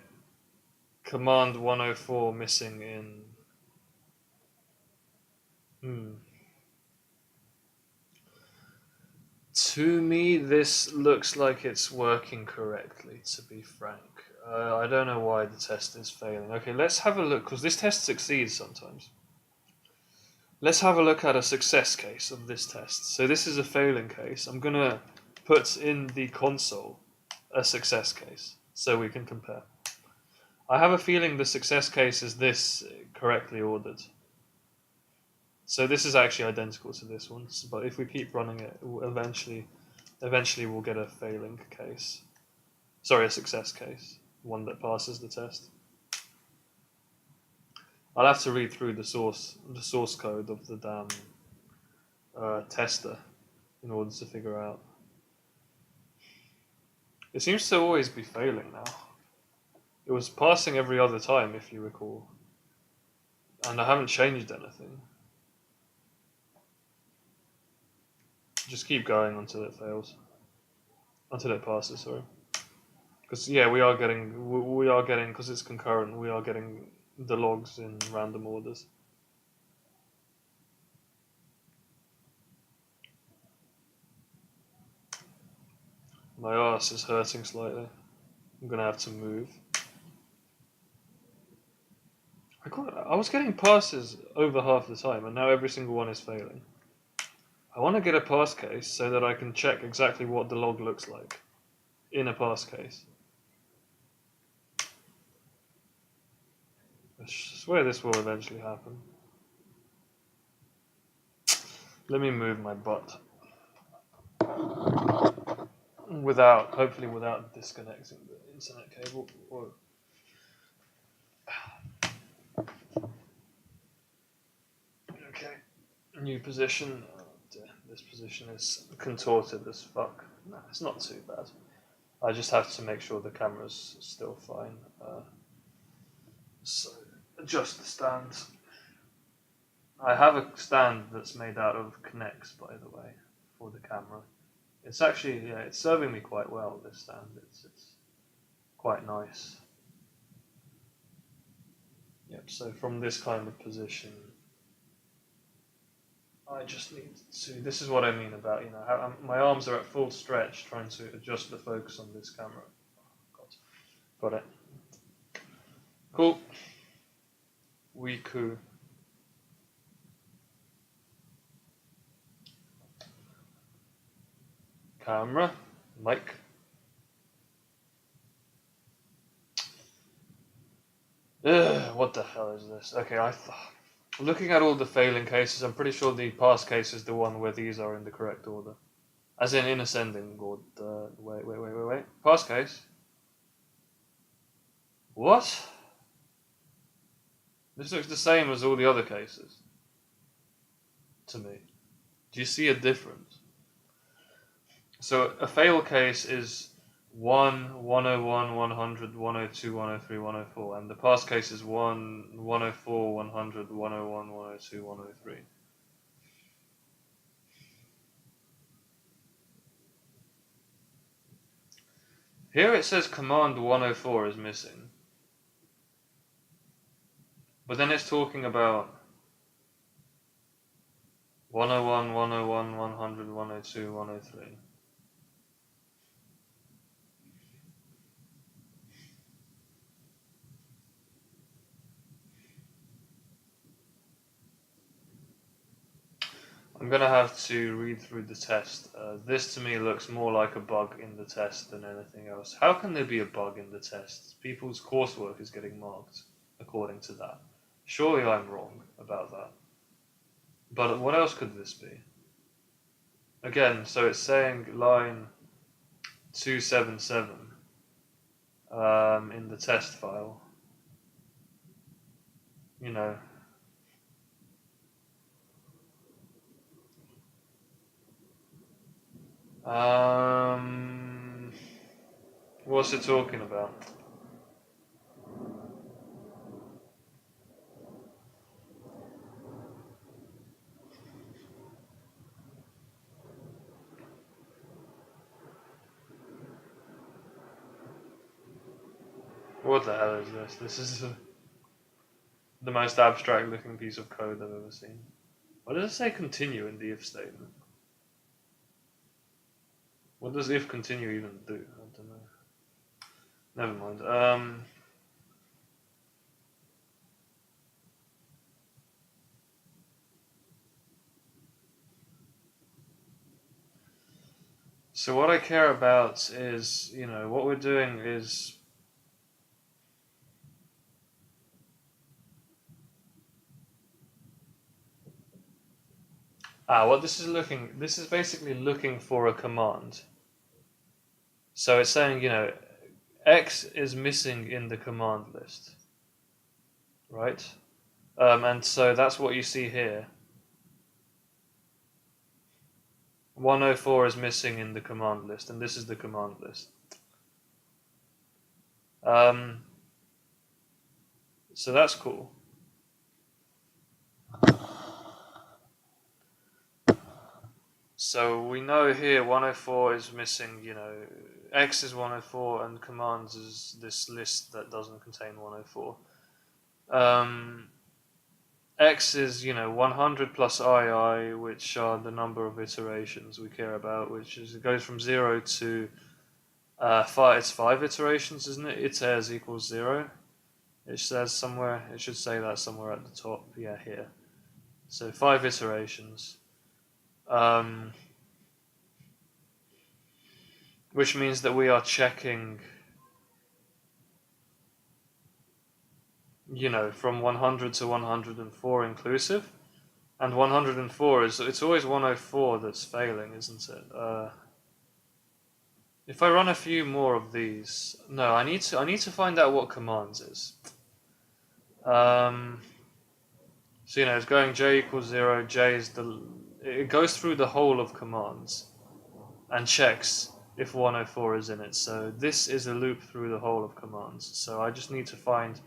command 104 missing in... To me, this looks like it's working correctly, to be frank. I don't know why the test is failing. Okay, let's have a look, because this test succeeds sometimes. Let's have a look at a success case of this test. So this is a failing case. I'm going to put in the console a success case, so we can compare. I have a feeling the success case is this correctly ordered. So this is actually identical to this one, but if we keep running it, eventually we'll get a failing case. Sorry, a success case, one that passes the test. I'll have to read through the source code of the damn tester in order to figure out. It seems to always be failing now. It was passing every other time, if you recall, and I haven't changed anything. Just keep going until it fails. Until it passes, sorry. Because, yeah, we are getting, because it's concurrent, we are getting the logs in random orders. My arse is hurting slightly. I'm going to have to move. I was getting passes over half the time, and now every single one is failing. I want to get a pass case so that I can check exactly what the log looks like in a pass case. I swear this will eventually happen. Let me move my butt. hopefully without disconnecting the internet cable. Okay, new position. Oh dear, this position is contorted as fuck. No, it's not too bad. I just have to make sure the camera's still fine. So adjust the stand. I have a stand that's made out of Connects, by the way, for the camera. It's actually, yeah, it's serving me quite well, this stand. It's quite nice. Yep, so from this kind of position, I just need to, this is what I mean about, how my arms are at full stretch trying to adjust the focus on this camera. Oh, God. Got it. Cool. Wiku. Camera. Mic. Ugh, what the hell is this? Okay, looking at all the failing cases, I'm pretty sure the pass case is the one where these are in the correct order. As in ascending order. Wait. Pass case? What? This looks the same as all the other cases. To me. Do you see a difference? So a fail case is 1, 101, 100, 102, 103, 104, and the pass case is 1, 104, 100, 101, 102, 103. Here it says command 104 is missing. But then it's talking about 101, 101, 100, 102, 103. I'm going to have to read through the test. This to me looks more like a bug in the test than anything else. How can there be a bug in the test? People's coursework is getting marked according to that. Surely I'm wrong about that. But what else could this be? Again, so it's saying line 277 in the test file. What's it talking about? What the hell is this? This is the most abstract looking piece of code I've ever seen. Why does it say continue in the if statement? What does if continue even do? I don't know. Never mind. So what I care about is, what we're doing is what this is basically looking for a command. So it's saying, X is missing in the command list, right? And so that's what you see here. 104 is missing in the command list, and this is the command list. So that's cool. So we know here 104 is missing, X is 104 and commands is this list that doesn't contain 104. X is, 100 plus II, which are the number of iterations we care about, it goes from 0 to 5. It's 5 iterations, isn't it? Iters equals 0. It says somewhere, it should say that somewhere at the top. Yeah, here. So 5 iterations. Which means that we are checking, from 100 to 104 inclusive, And 104 is, it's always 104 that's failing, isn't it? If I run a few more of these, no, I need to find out what commands is. So it's going j equals 0, j is it goes through the whole of commands and checks if 104 is in it. So this is a loop through the whole of commands. So I just need to find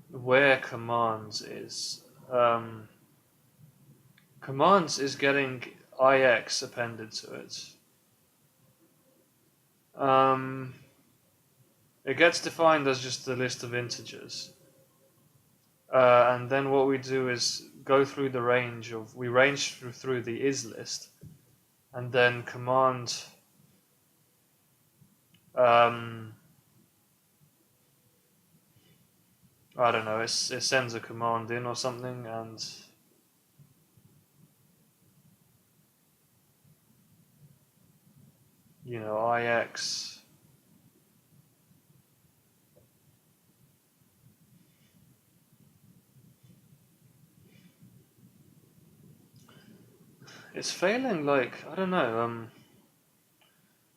where commands is. Commands is getting ix appended to it. It gets defined as just a list of integers. And then what we do is go through the range of, we range through the is list, and then command I don't know, it sends a command in or something, and ix it's failing, like, I don't know,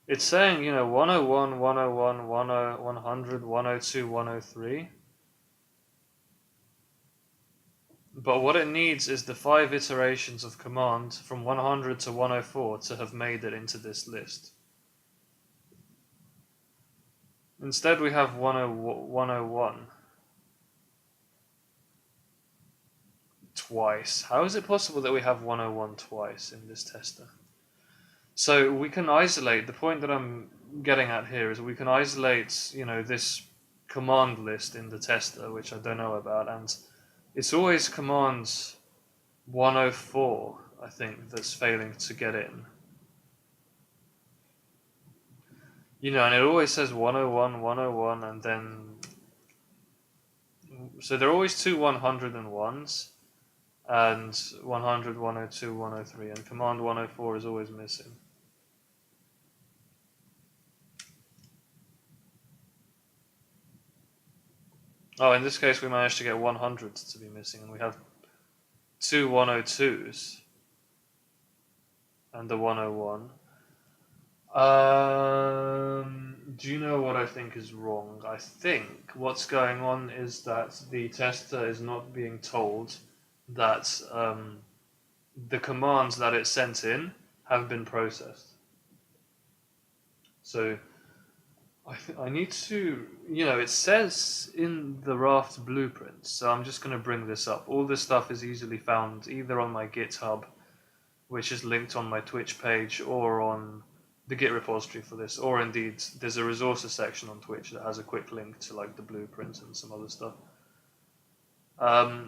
it's saying, 101, 101, 10, 100, 102, 103. But what it needs is the 5 iterations of command from 100 to 104 to have made it into this list. Instead we have 101 twice. How is it possible that we have 101 twice in this tester? So we can isolate, the point that I'm getting at here is we can isolate, this command list in the tester, which I don't know about, and it's always command 104, I think, that's failing to get in. And it always says 101, 101, and then... So there are always two 101s, and 100, 102, 103, and command 104 is always missing. Oh, in this case we managed to get 100 to be missing, and we have two 102s and the 101. Do you know what I think is wrong? I think what's going on is that the tester is not being told that the commands that it sent in have been processed. So I need to, it says in the Raft blueprint, so I'm just going to bring this up. All this stuff is easily found either on my GitHub, which is linked on my Twitch page, or on the Git repository for this, or indeed there's a resources section on Twitch that has a quick link to like the blueprint and some other stuff.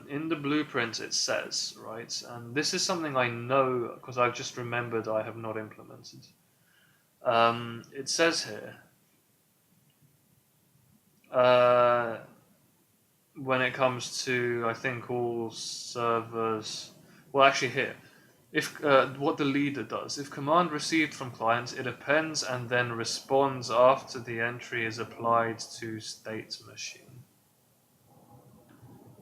In the blueprint it says, right, and this is something I know because I've just remembered I have not implemented. It says here, when it comes to, I think, all servers, well actually here, if what the leader does, if command received from client, it appends and then responds after the entry is applied to state machine.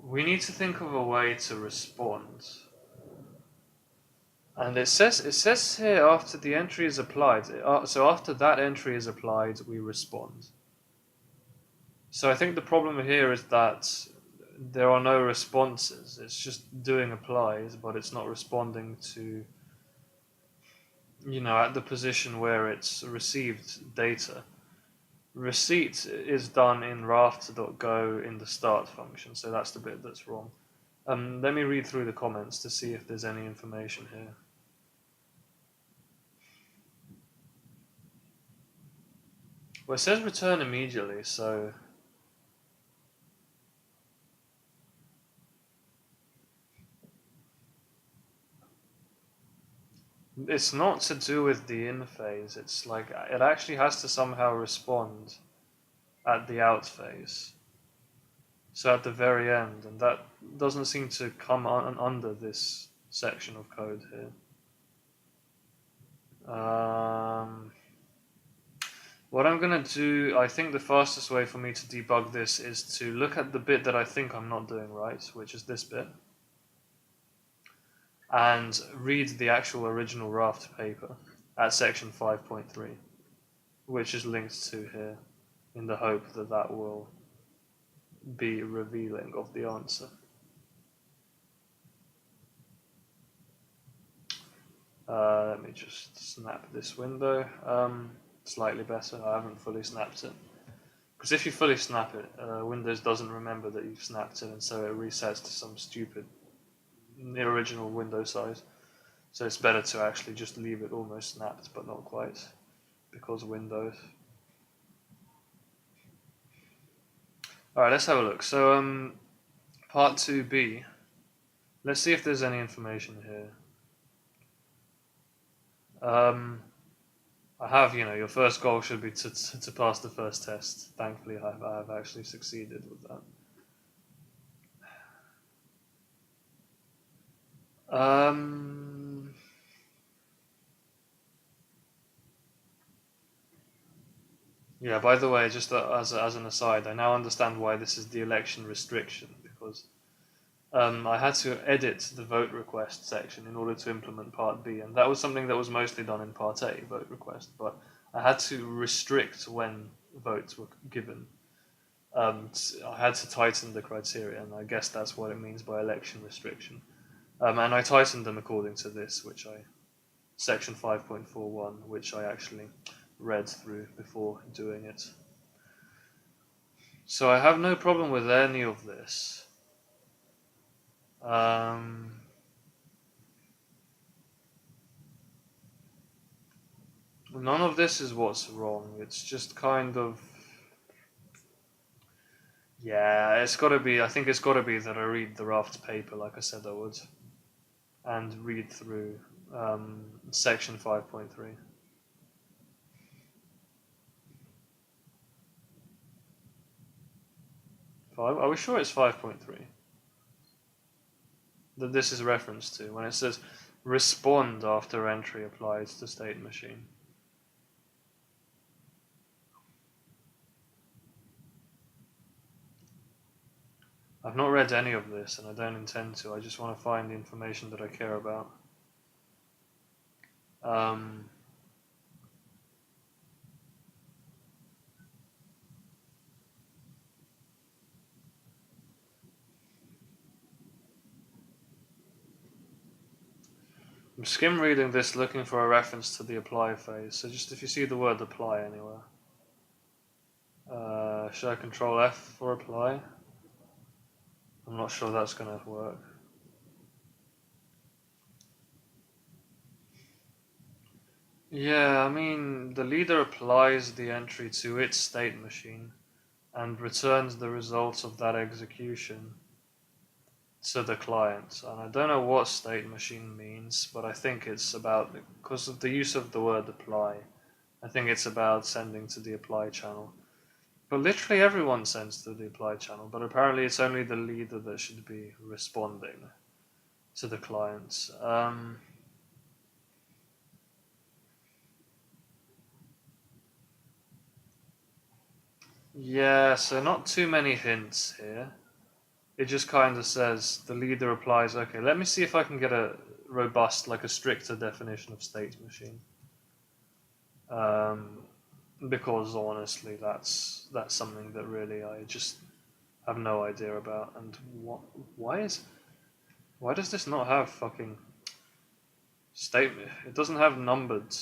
We need to think of a way to respond. And it says here after the entry is applied, so after that entry is applied, we respond. So I think the problem here is that there are no responses. It's just doing applies, but it's not responding to, at the position where it's received data. Receipt is done in raft.go in the start function, so that's the bit that's wrong. Let me read through the comments to see if there's any information here. Well, it says return immediately, so... It's not to do with the in phase, it's like it actually has to somehow respond at the out phase. So at the very end, and that doesn't seem to come under this section of code here. What I'm going to do, I think the fastest way for me to debug this is to look at the bit that I think I'm not doing right, which is this bit. and read the actual original Raft paper at section 5.3, which is linked to here, in the hope that that will be revealing of the answer. Let me just snap this window. Slightly better. I haven't fully snapped it. Because if you fully snap it, Windows doesn't remember that you've snapped it, and so it resets to some stupid, the original window size. So it's better to actually just leave it almost snapped, but not quite, because Windows. Alright, let's have a look. So, part 2b. Let's see if there's any information here. I have, your first goal should be to pass the first test. Thankfully, I have actually succeeded with that. Yeah, by the way, just as an aside, I now understand why this is the election restriction, because I had to edit the vote request section in order to implement Part B, and that was something that was mostly done in Part A, vote request, but I had to restrict when votes were given. I had to tighten the criteria, and I guess that's what it means by election restriction. And I tightened them according to this, section 5.41, which I actually read through before doing it. So I have no problem with any of this. None of this is what's wrong. It's just kind of... Yeah, it's got to be... I think it's got to be that I read the Raft paper like I said I would. And read through section 5.3. Are we sure it's 5.3? That this is referenced to when it says respond after entry applies to state machine. I've not read any of this and I don't intend to. I just want to find the information that I care about. I'm skim reading this looking for a reference to the apply phase, so just if you see the word apply anywhere. Should I control F for apply? I'm not sure that's going to work. Yeah, I mean, the leader applies the entry to its state machine and returns the results of that execution to the client. And I don't know what state machine means, but I think it's about, because of the use of the word apply, I think it's about sending to the apply channel. But literally everyone sends to the apply channel, but apparently it's only the leader that should be responding to the client. Yeah, so not too many hints here. It just kind of says the leader applies. Okay, let me see if I can get a robust, like a stricter definition of state machine. Because honestly, that's something that really I just have no idea about. And why does this not have fucking state? It doesn't have numbered.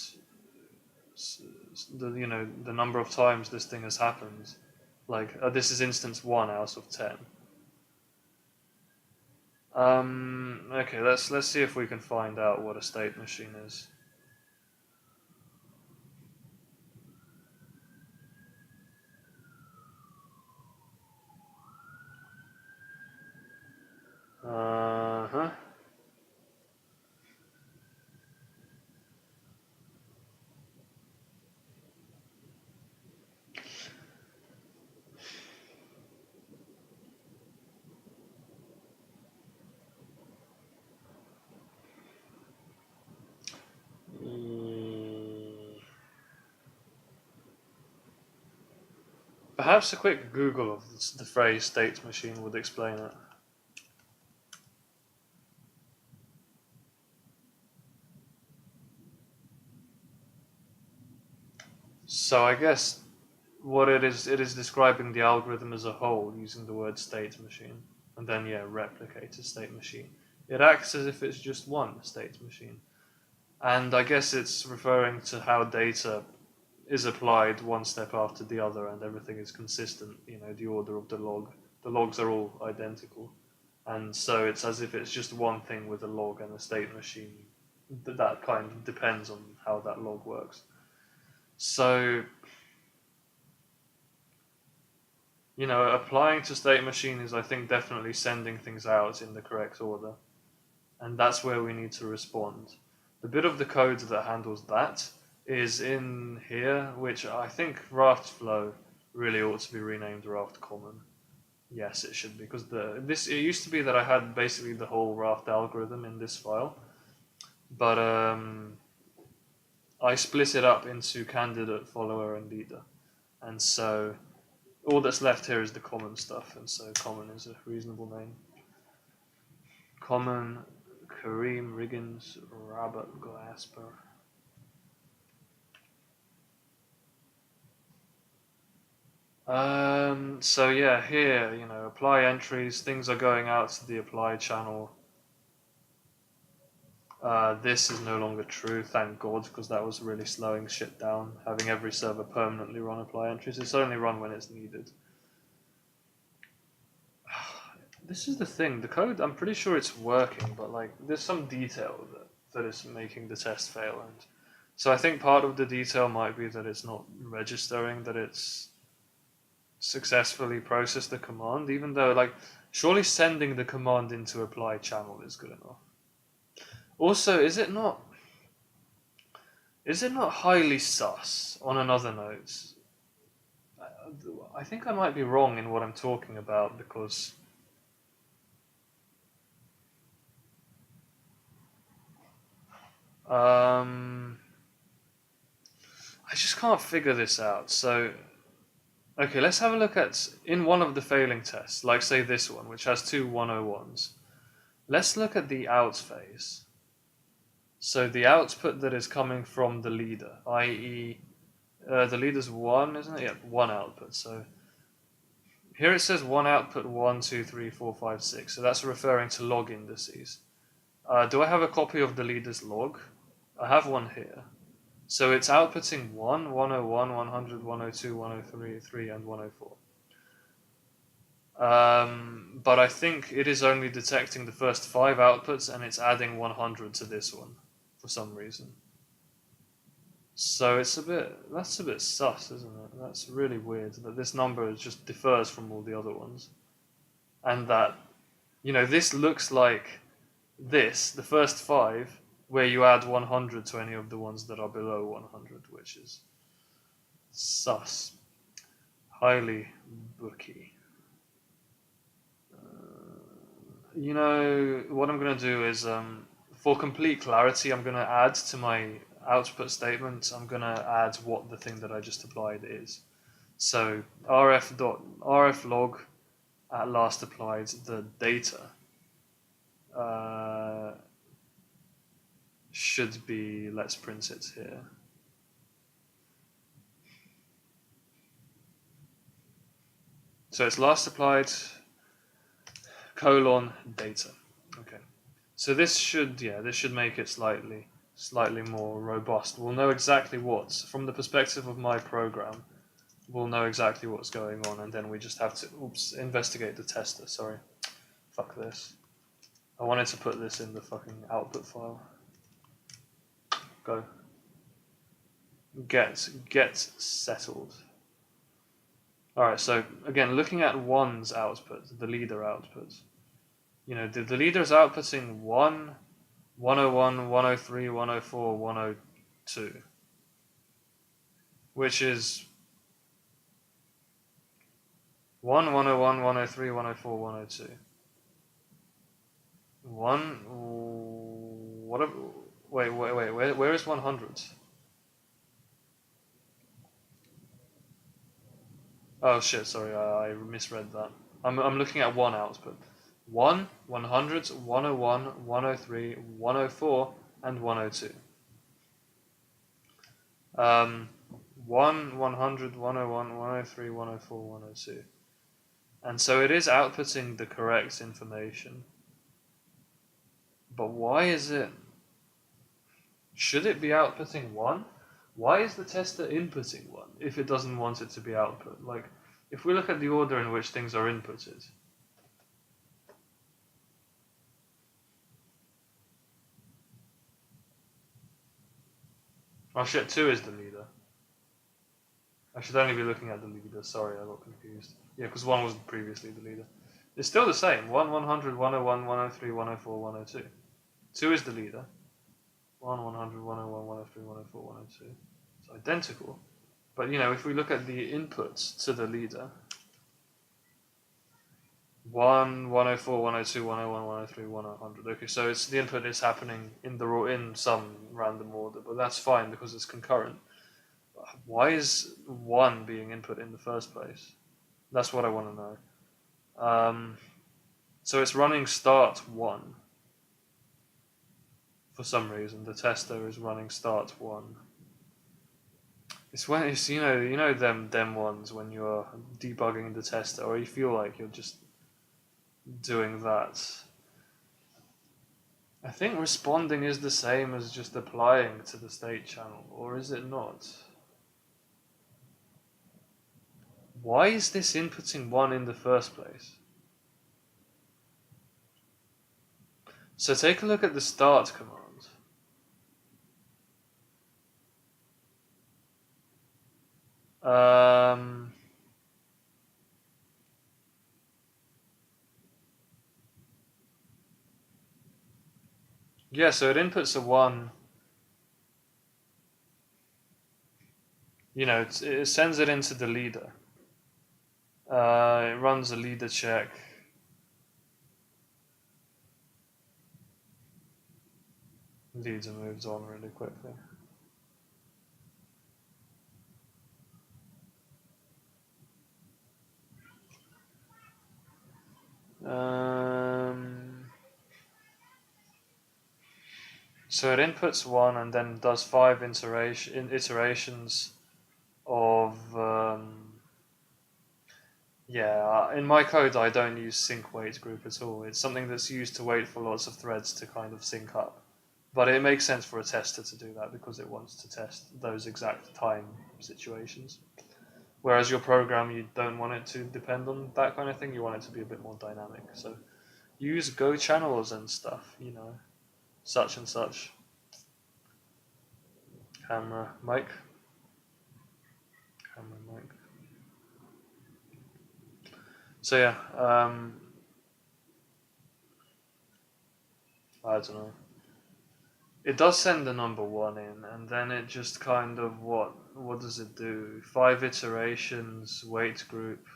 The number of times this thing has happened. Like this is instance 1 out of 10. Okay, let's see if we can find out what a state machine is. Uh-huh. Perhaps a quick Google of the phrase state machine would explain it. So I guess what it is describing the algorithm as a whole using the word state machine, and then yeah, replicate a state machine. It acts as if it's just one state machine, and I guess it's referring to how data is applied one step after the other, and everything is consistent. You know, the order of the log. The logs are all identical, and so it's as if it's just one thing with a log and a state machine. That kind of depends on how that log works. So, you know, applying to state machine is, I think, definitely sending things out in the correct order, and that's where we need to respond. The bit of the code that handles that is in here, which I think Raft flow really ought to be renamed Raft common. Yes, it should be, because it used to be that I had basically the whole Raft algorithm in this file, but I split it up into candidate, follower, and leader, and so all that's left here is the common stuff, and so common is a reasonable name. Common, Kareem, Riggins, Rabbit, Glasper. So yeah, here, you know, apply entries, things are going out to the apply channel. This is no longer true, thank God, because that was really slowing shit down, having every server permanently run apply entries. It's only run when it's needed. This is the thing, the code, I'm pretty sure it's working, but like, there's some detail that is making the test fail, and so I think part of the detail might be that it's not registering that it's successfully processed the command, even though, like, surely sending the command into apply channel is good enough. Also, is it not highly sus on another note? I think I might be wrong in what I'm talking about, because I just can't figure this out. So, okay, let's have a look at, in one of the failing tests, like say this one, which has two 101s. Let's look at the out phase. So the output that is coming from the leader, i.e., the leader's 1, isn't it? Yeah, 1 output. So here it says 1 output, 1, 2, 3, 4, 5, 6. So that's referring to log indices. Do I have a copy of the leader's log? I have one here. So it's outputting 1, 101, 100, 102, 103, 3, and 104. But I think it is only detecting the first 5 outputs, and it's adding 100 to this one for some reason. So that's a bit sus, isn't it? That's really weird that this number just differs from all the other ones, and that, you know, this looks like this, the first 5, where you add 100 to any of the ones that are below 100, which is sus, highly booky. You know, what I'm going to do is, for complete clarity, I'm going to add to my output statement, I'm going to add what the thing that I just applied is. So rf log at last applied the data should be, let's print it here. So it's last applied colon data. Okay. So this should make it slightly more robust. We'll know exactly what's, from the perspective of my program, we'll know exactly what's going on, and then we just have to, investigate the tester, sorry. Fuck this. I wanted to put this in the fucking output file. Go. Get settled. Alright, so again, looking at 1's output, the leader output. You know, the leader is outputting 1, 101, 103, 104, 102. Which is 1, 101, 103, 104, 102. Where is 100? Oh shit, sorry, I misread that. I'm looking at 1 output. 1, 100, 101, 103, 104, and 102. 1, 100, 101, 103, 104, 102. And so it is outputting the correct information. But why is it... Should it be outputting 1? Why is the tester inputting 1 if it doesn't want it to be output? Like, if we look at the order in which things are inputted... Oh shit, 2 is the leader. I should only be looking at the leader, sorry, I got confused. Yeah, because 1 was previously the leader. It's still the same, 1, 100, 101, 103, 104, 102. 2 is the leader. 1, 100, 101, 103, 104, 102. It's identical. But, you know, if we look at the inputs to the leader, 1, 104, 102, 101, 103, 100. Okay, so it's the input is happening in some random order, but that's fine because it's concurrent. Why is 1 being input in the first place? That's what I want to know. So it's running start 1. For some reason, the tester is running start 1. It's when it's you know them ones when you're debugging the tester, or you feel like you're just doing that. I think responding is the same as just applying to the state channel, or is it not? Why is this inputting 1 in the first place? So take a look at the start command. Yeah, so it inputs a 1. You know, it sends it into the leader. It runs a leader check. Leader moves on really quickly. So it inputs 1 and then does 5 iterations of yeah, in my code I don't use sync wait group at all. It's something that's used to wait for lots of threads to kind of sync up. But it makes sense for a tester to do that because it wants to test those exact time situations. Whereas your program, you don't want it to depend on that kind of thing. You want it to be a bit more dynamic. So use Go channels and stuff, you know, such and such. Camera, mic. Camera, mic. So yeah, I don't know. It does send the number 1 in, and then it just kind of what does it do? 5 iterations, wait group.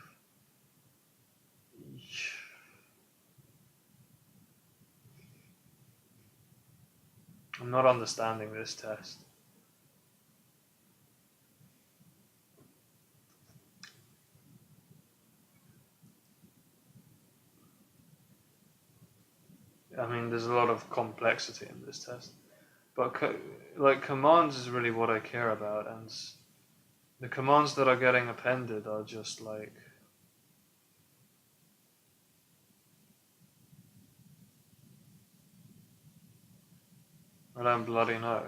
I'm not understanding this test. I mean, there's a lot of complexity in this test. But like commands is really what I care about, and the commands that are getting appended are just like... I don't bloody know.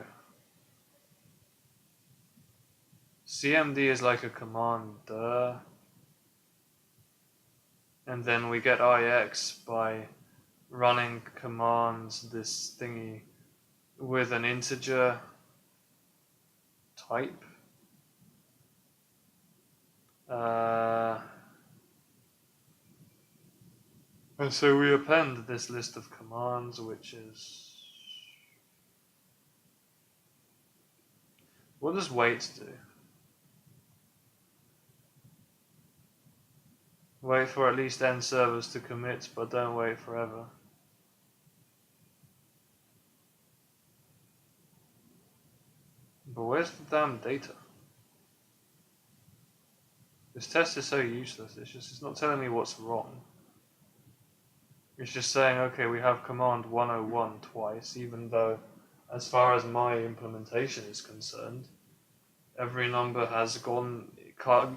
CMD is like a command, duh. And then we get IX by running commands, this thingy, with an integer type. And so we append this list of commands, which is... What does wait do? Wait for at least n servers to commit, but don't wait forever. But where's the damn data? This test is so useless, it's not telling me what's wrong. It's just saying, okay, we have command 101 twice, even though, as far as my implementation is concerned, Every number has gone,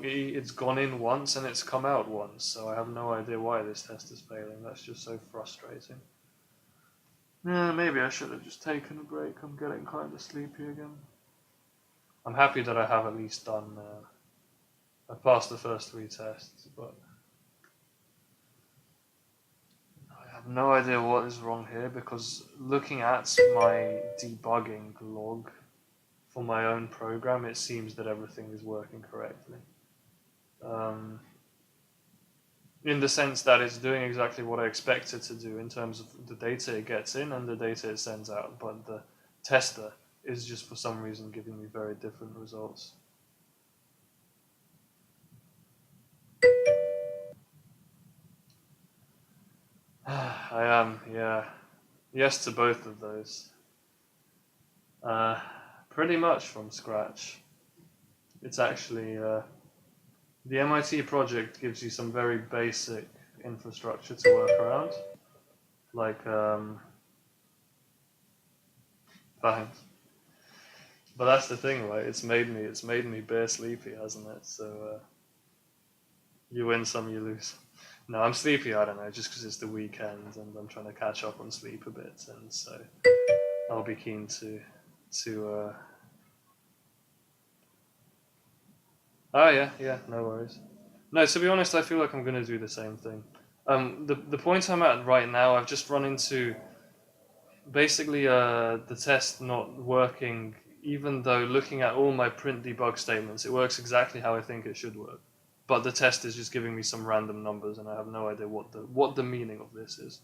it's gone in once and it's come out once, so I have no idea why this test is failing. That's just so frustrating. Yeah, maybe I should have just taken a break. I'm getting kind of sleepy again. I'm happy that I have at least done, I passed the first 3 tests, but I have no idea what is wrong here, because looking at my debugging log for my own program, it seems that everything is working correctly. In the sense that it's doing exactly what I expect it to do in terms of the data it gets in and the data it sends out, but the tester is just for some reason giving me very different results. I am, yeah. Yes to both of those. Pretty much from scratch. It's actually, the MIT project gives you some very basic infrastructure to work around. Like, thanks. But that's the thing, right? It's made me bare sleepy, hasn't it? So, you win some, you lose. No, I'm sleepy, I don't know, just because it's the weekend and I'm trying to catch up on sleep a bit, and so I'll be keen to oh yeah, no worries. No, to be honest, I feel like I'm going to do the same thing. The point I'm at right now, I've just run into basically the test not working, even though looking at all my print debug statements, it works exactly how I think it should work. But the test is just giving me some random numbers, and I have no idea what the meaning of this is.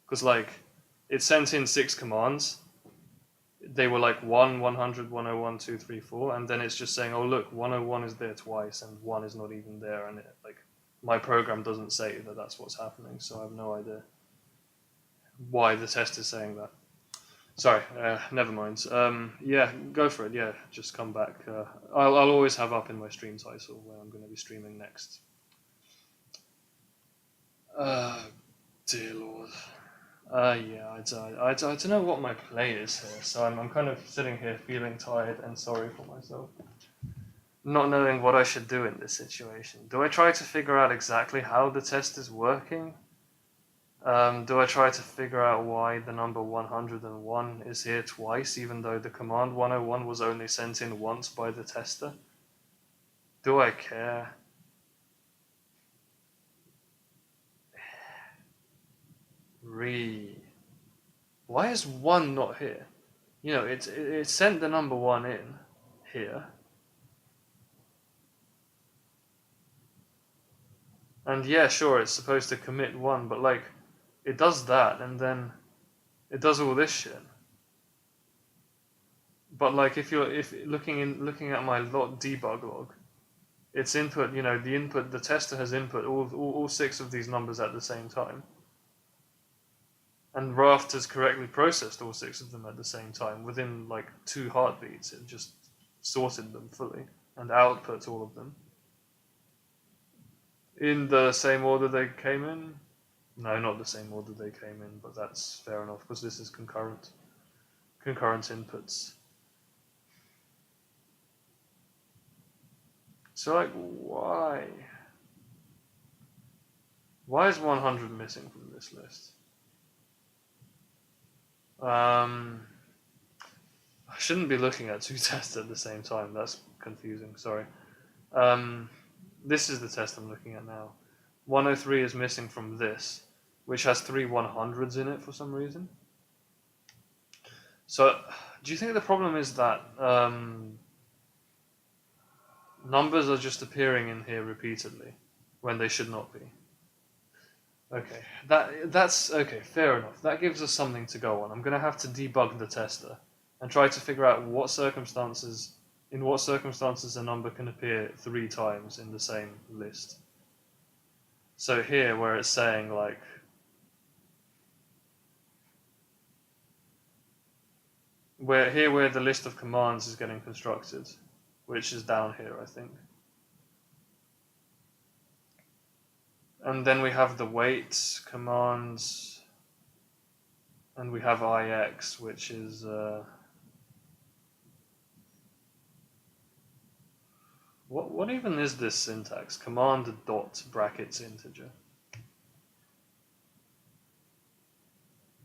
Because like, it sent in 6 commands. They were like 1, 100, 101, 2, 3, 4, and then it's just saying, oh look, 101 is there twice, and 1 is not even there, and it, like, my program doesn't say that that's what's happening, so I have no idea why the test is saying that. Sorry, never mind. Yeah, go for it. Yeah, just come back. I'll always have up in my stream title where I'm going to be streaming next. Dear Lord. Yeah, I don't know what my play is here, so I'm kind of sitting here feeling tired and sorry for myself. Not knowing what I should do in this situation. Do I try to figure out exactly how the test is working? Do I try to figure out why the number 101 is here twice, even though the command 101 was only sent in once by the tester? Do I care? Why is 1 not here? You know, it sent the number 1 in here. And yeah, sure, it's supposed to commit 1, but like, it does that, and then it does all this shit. But like, if looking at my debug log, its input, you know, the tester has input all 6 of these numbers at the same time, and Raft has correctly processed all 6 of them at the same time within like 2 heartbeats. It just sorted them fully and output all of them in the same order they came in. No, not the same order they came in, but that's fair enough because this is concurrent inputs. So like, why? Why is 100 missing from this list? I shouldn't be looking at 2 tests at the same time. That's confusing. Sorry. This is the test I'm looking at now. 103 is missing from this, which has 3 100s in it for some reason. So, do you think the problem is that numbers are just appearing in here repeatedly when they should not be? Okay, that's okay. Fair enough. That gives us something to go on. I'm going to have to debug the tester and try to figure out in what circumstances a number can appear 3 times in the same list. So here, where it's saying like, where the list of commands is getting constructed, which is down here, I think. And then we have the wait commands, and we have ix, which is What even is this syntax? Command dot brackets integer.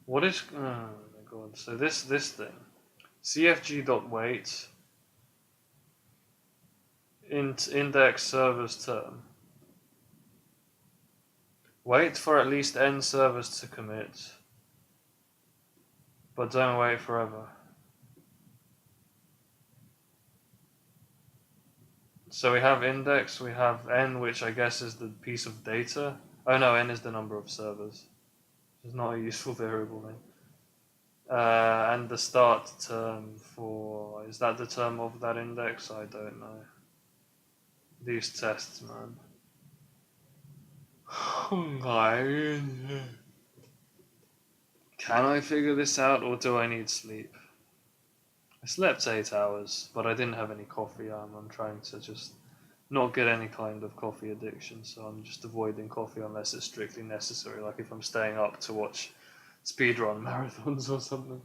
What is? Oh my god! So this thing, cfg dot wait index servers term. Wait for at least n servers to commit, but don't wait forever. So we have index, we have n, which I guess is the piece of data. Oh no, n is the number of servers. It's not a useful variable then. And the start term for, is that the term of that index? I don't know. These tests, man. Oh my. Can I figure this out, or do I need sleep? I slept 8 hours, but I didn't have any coffee. I'm trying to just not get any kind of coffee addiction, so I'm just avoiding coffee unless it's strictly necessary, like if I'm staying up to watch speedrun marathons or something.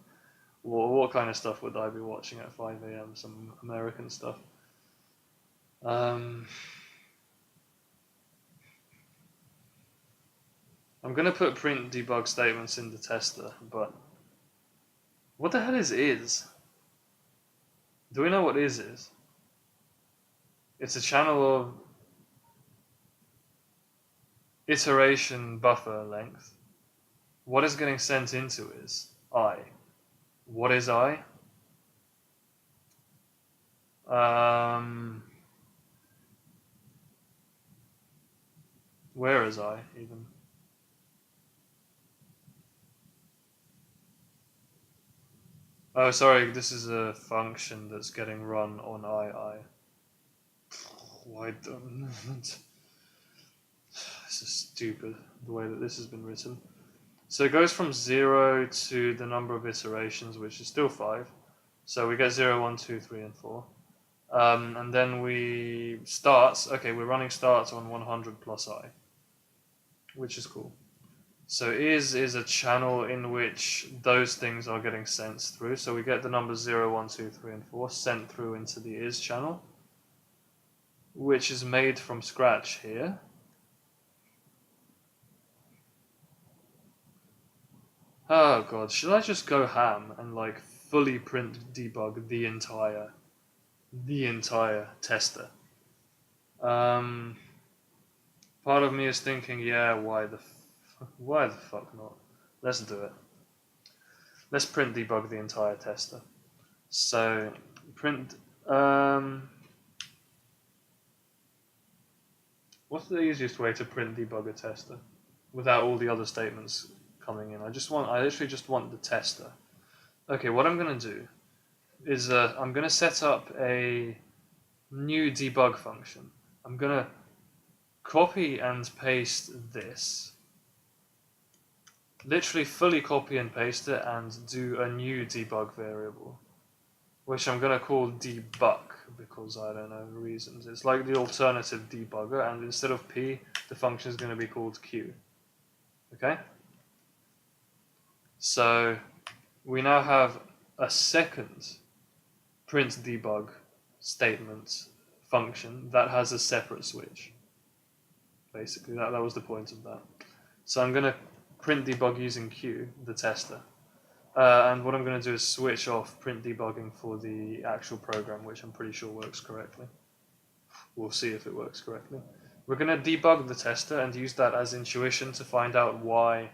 What kind of stuff would I be watching at 5 a.m? Some American stuff. I'm gonna put print debug statements in the tester, but what the hell is? Do we know what is? It's a channel of iteration buffer length. What is getting sent into is I. What is I? Where is I even? Oh, sorry, this is a function that's getting run on I. Why don't... This is stupid, the way that this has been written. So it goes from 0 to the number of iterations, which is still 5. So we get 0, 1, 2, 3, and 4. And then we starts, okay, we're running starts on 100 plus I, which is cool. So is a channel in which those things are getting sent through. So we get the numbers 0, 1, 2, 3, and 4 sent through into the is channel, which is made from scratch here. Oh god, should I just go ham and like fully print debug the entire tester? Part of me is thinking, yeah, why the fuck not? Let's do it. Let's print debug the entire tester. So print what's the easiest way to print debug a tester without all the other statements coming in? I literally just want the tester. Okay, what I'm gonna do is I'm gonna set up a new debug function. I'm gonna copy and paste this. Literally fully copy and paste it and do a new debug variable, which I'm gonna call debug because I don't know reasons. It's like the alternative debugger, and instead of P, the function is gonna be called Q. Okay? So we now have a second print debug statement function that has a separate switch. Basically, that was the point of that. So I'm gonna print debug using Q, the tester. And what I'm going to do is switch off print debugging for the actual program, which I'm pretty sure works correctly. We'll see if it works correctly. We're going to debug the tester and use that as intuition to find out why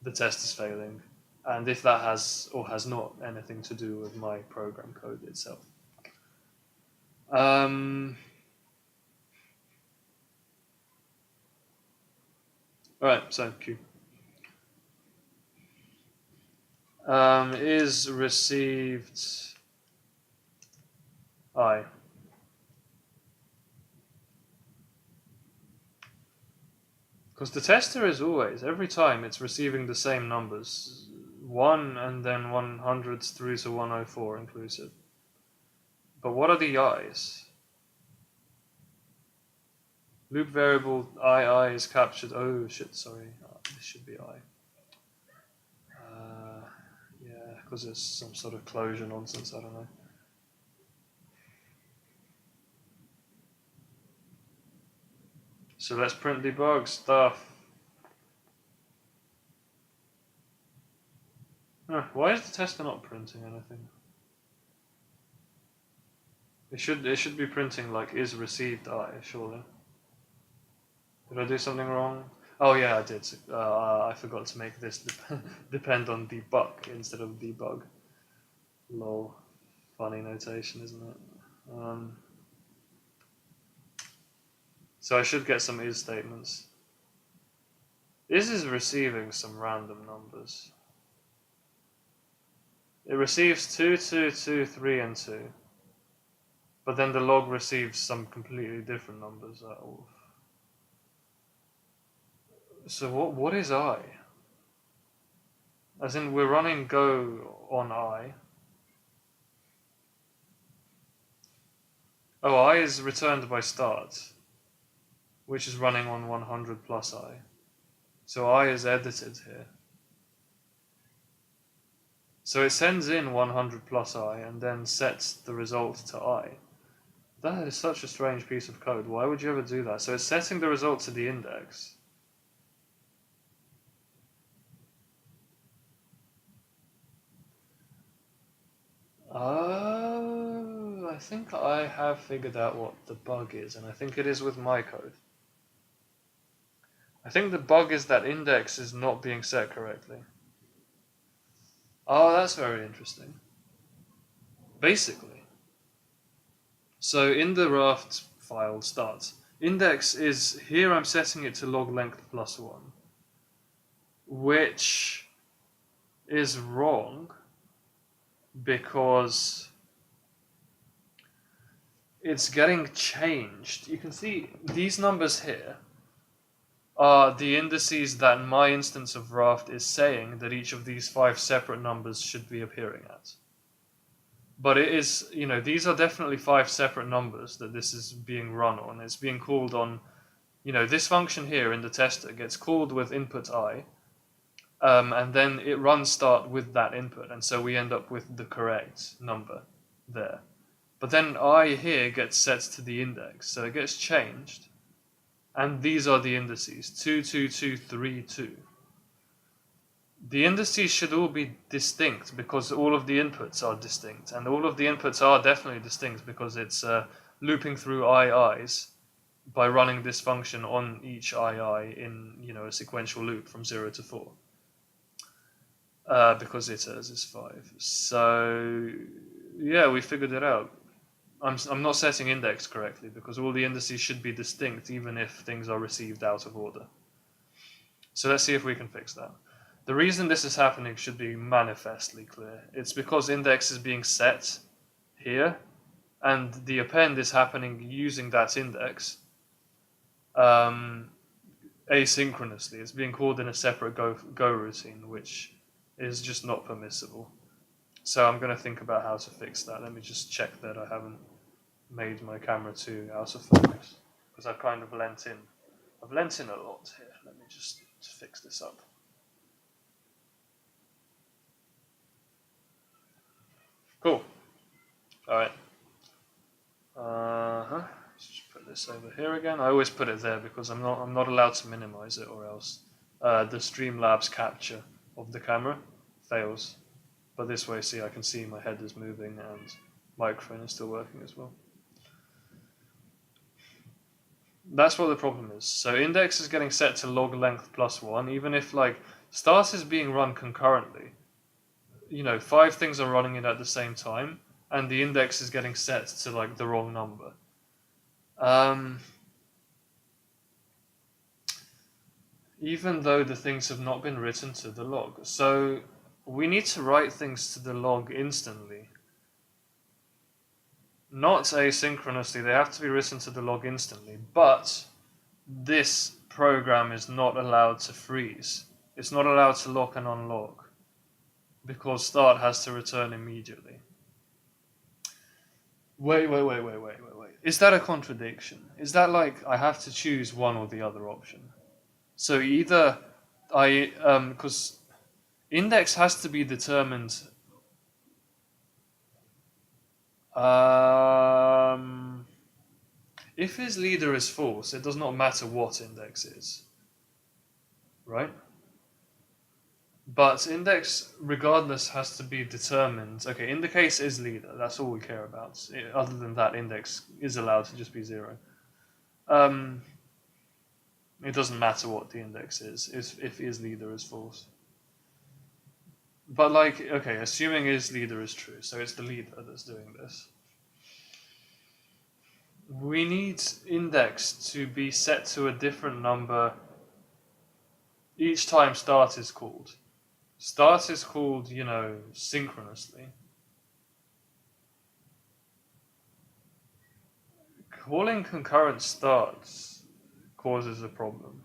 the test is failing, and if that has or has not anything to do with my program code itself. Alright, so Q. Is received I. Because the tester is always, every time, it's receiving the same numbers. 1 and then 100s through to 104 inclusive. But what are the i's? Loop variable I is captured. Oh shit, sorry. This should be I. Yeah, because it's some sort of closure nonsense, I don't know. So let's print debug stuff. Why is the tester not printing anything? It should be printing like is received I, surely. Did I do something wrong? Oh yeah, I did. I forgot to make this depend on debug instead of debug. Lol. Funny notation, isn't it? So I should get some is statements. Is receiving some random numbers. It receives 2, 2, 2, 3, and 2. But then the log receives some completely different numbers. So what is I? As in, we're running go on I. Oh, I is returned by start, which is running on 100 plus I. So I is edited here. So it sends in 100 plus I and then sets the result to I. That is such a strange piece of code. Why would you ever do that? So it's setting the result to the index. Oh, I think I have figured out what the bug is, and I think it is with my code. I think the bug is that index is not being set correctly. Oh, that's very interesting. Basically, so in the Raft file start, index is, here I'm setting it to log length plus 1, which is wrong because it's getting changed. You can see these numbers here are the indices that my instance of Raft is saying that each of these 5 separate numbers should be appearing at. But it is, these are definitely 5 separate numbers that this is being run on. It's being called on, this function here in the tester gets called with input I, and then it runs start with that input, and so we end up with the correct number there. But then I here gets set to the index, so it gets changed, and these are the indices, 2, 2, 2, 3, 2. The indices should all be distinct because all of the inputs are distinct, and all of the inputs are definitely distinct because it's looping through ii's by running this function on each ii in a sequential loop from 0 to 4. Because iter's is 5. So yeah, we figured it out. I'm not setting index correctly because all the indices should be distinct even if things are received out of order. So let's see if we can fix that. The reason this is happening should be manifestly clear. It's because index is being set here, and the append is happening using that index asynchronously. It's being called in a separate Go routine, which is just not permissible. So I'm going to think about how to fix that. Let me just check that I haven't made my camera too out of focus, because I've kind of lent in. I've lent in a lot here. Let me just fix this up. Cool. All right. Let's just put this over here again. I always put it there because I'm not allowed to minimize it, or else the Streamlabs capture of the camera fails. But this way, see, I can see my head is moving and microphone is still working as well. That's what the problem is. So index is getting set to log length plus 1, even if start is being run concurrently. 5 things are running it at the same time, and the index is getting set to the wrong number. Even though the things have not been written to the log. So we need to write things to the log instantly. Not asynchronously, they have to be written to the log instantly, but this program is not allowed to freeze. It's not allowed to lock and unlock, because start has to return immediately. Wait. Is that a contradiction? Is that I have to choose one or the other option? So either because index has to be determined. if his leader is false, it does not matter what index is, right? But index, regardless, has to be determined. Okay, in the case is leader, that's all we care about. Other than that, index is allowed to just be 0. It doesn't matter what the index is if is leader is false. But like, okay, assuming is leader is true, so it's the leader that's doing this. We need index to be set to a different number each time start is called. Start is called, synchronously. Calling concurrent starts causes a problem.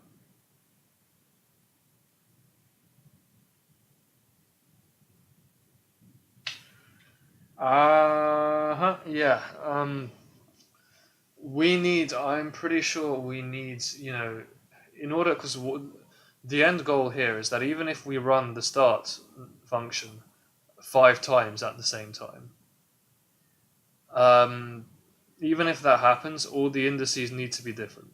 Yeah. I'm pretty sure we need, in order, because the end goal here is that even if we run the start function 5 times at the same time, even if that happens, all the indices need to be different.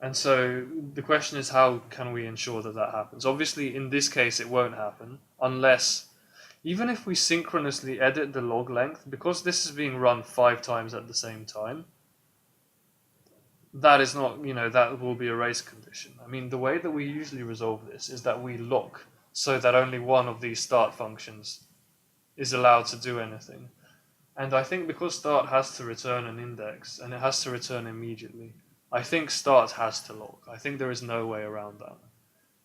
And so the question is, how can we ensure that that happens? Obviously, in this case, it won't happen unless, even if we synchronously edit the log length, because this is being run 5 times at the same time, that is not, that will be a race condition. I mean, the way that we usually resolve this is that we lock so that only one of these start functions is allowed to do anything. And I think because start has to return an index, and it has to return immediately, I think start has to lock. I think there is no way around that.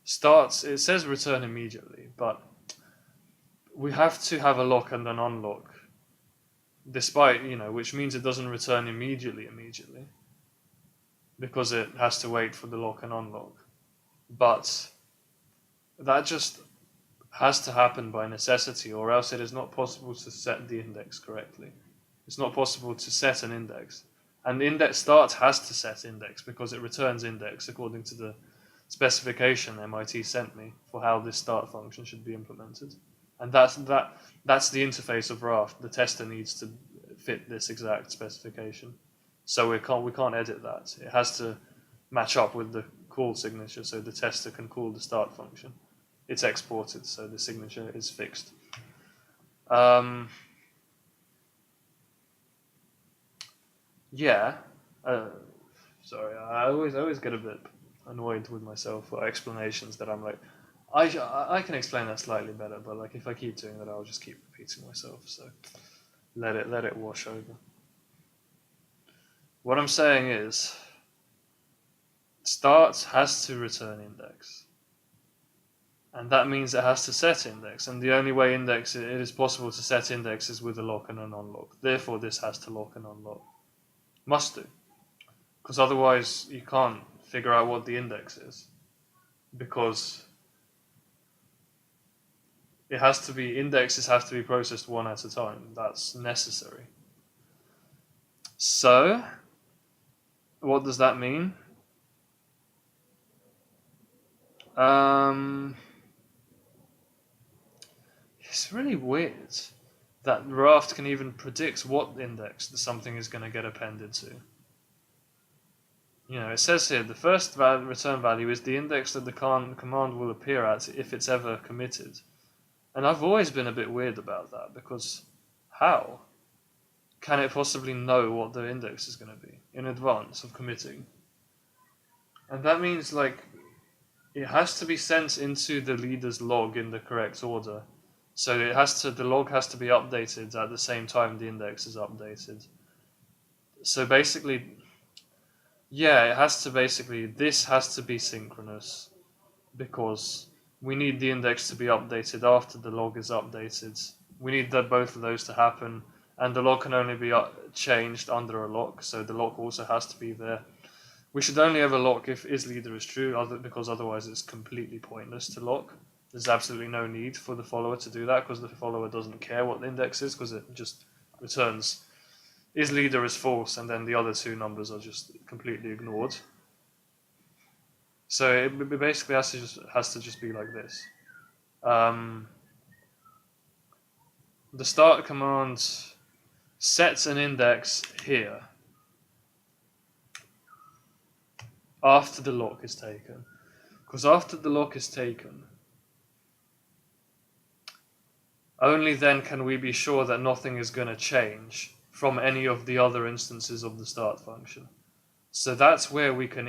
Starts, it says return immediately, but we have to have a lock and an unlock, despite, which means it doesn't return immediately, because it has to wait for the lock and unlock. But that just has to happen by necessity, or else it is not possible to set the index correctly. It's not possible to set an index. And index start has to set index because it returns index according to the specification MIT sent me for how this start function should be implemented. And that's the interface of Raft. The tester needs to fit this exact specification. So we can't edit that. It has to match up with the call signature so the tester can call the start function. It's exported, so the signature is fixed. Yeah. Sorry, I always get a bit annoyed with myself for explanations that I'm like, I can explain that slightly better, but like if I keep doing that, I'll just keep repeating myself. So let it wash over. What I'm saying is, start has to return index. And that means it has to set index, and the only way it is possible to set index is with a lock and an unlock. Therefore, this has to lock and unlock. Must do. Because otherwise, you can't figure out what the index is. Because indexes have to be processed one at a time. That's necessary. So, what does that mean? It's really weird that Raft can even predict what index something is going to get appended to. It says here, the first return value is the index that the command will appear at if it's ever committed. And I've always been a bit weird about that, because how can it possibly know what the index is going to be in advance of committing? And that means, like, it has to be sent into the leader's log in the correct order. So the log has to be updated at the same time the index is updated. So basically, this has to be synchronous, because we need the index to be updated after the log is updated. We need both of those to happen, and the log can only be changed under a lock, so the lock also has to be there. We should only ever lock if isLeader is true, because otherwise it's completely pointless to lock. There's absolutely no need for the follower to do that, because the follower doesn't care what the index is, because it just returns isLeader is false, and then the other two numbers are just completely ignored. So it basically has to just be like this. The start command sets an index here. after the lock is taken. Because after the lock is taken, only then can we be sure that nothing is going to change from any of the other instances of the start function. So that's where we can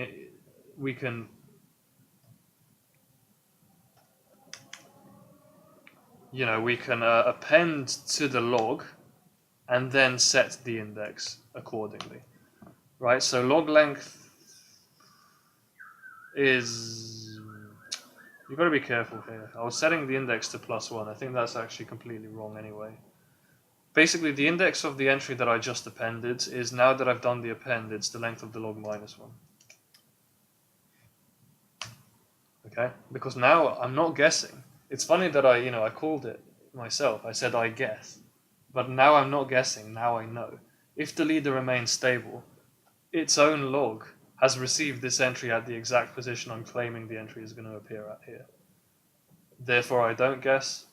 append to the log and then set the index accordingly, right? So log length is, you've got to be careful here. I was setting the index to +1. I think that's actually completely wrong anyway. Basically, the index of the entry that I just appended is, now that I've done the append, it's the length of the log -1. Okay, because now I'm not guessing. It's funny that I called it myself. I said I guess, but now I'm not guessing. Now I know. If the leader remains stable, its own log has received this entry at the exact position I'm claiming the entry is going to appear at here. Therefore, I don't guess.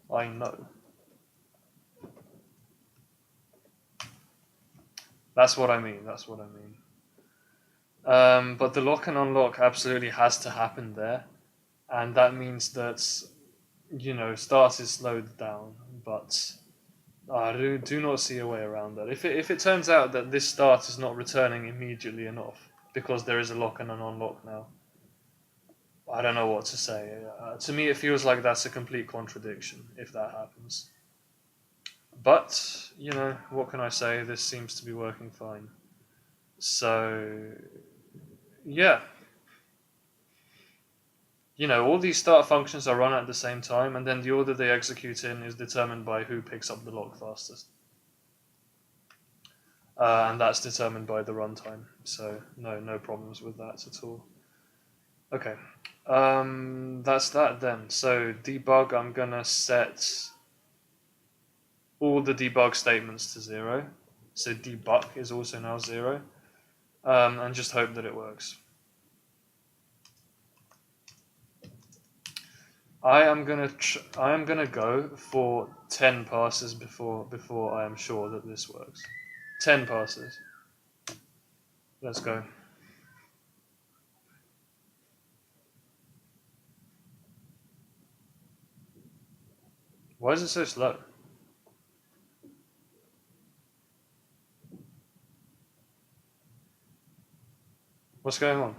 I know. That's what I mean. That's what I mean. But the lock and unlock absolutely has to happen there, and that means that start is slowed down, but I do not see a way around that. If it turns out that this start is not returning immediately enough because there is a lock and an unlock now, I don't know what to say. To me, it feels like that's a complete contradiction if that happens. But what can I say? This seems to be working fine. So yeah. All these start functions are run at the same time, and then the order they execute in is determined by who picks up the log fastest. And that's determined by the runtime, so no problems with that at all. Okay, that's that then. So debug, I'm gonna set all the debug statements to 0. So debug is also now 0, and just hope that it works. I am gonna go for 10 passes before I am sure that this works. 10 passes. Let's go. Why is it so slow? What's going on?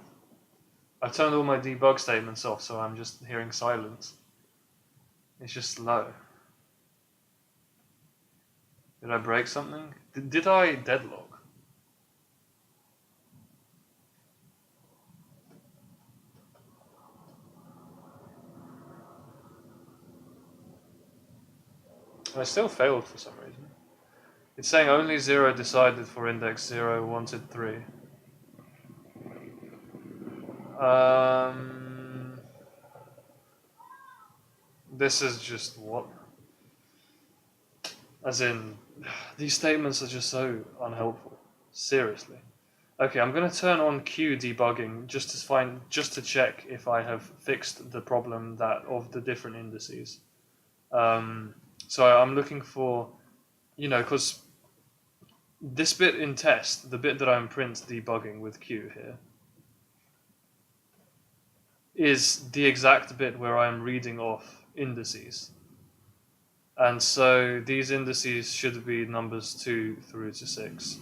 I turned all my debug statements off, so I'm just hearing silence. It's just slow. Did I break something? Did I deadlock? I still failed for some reason. It's saying only 0 decided for index 0, wanted 3. This is just what? As in, these statements are just so unhelpful. Seriously. Okay, I'm going to turn on queue debugging just to check if I have fixed the problem of the different indices. So I'm looking for, because this bit in test, the bit that I'm print debugging with queue here, is the exact bit where I'm reading off indices. And so these indices should be numbers 2 through to 6.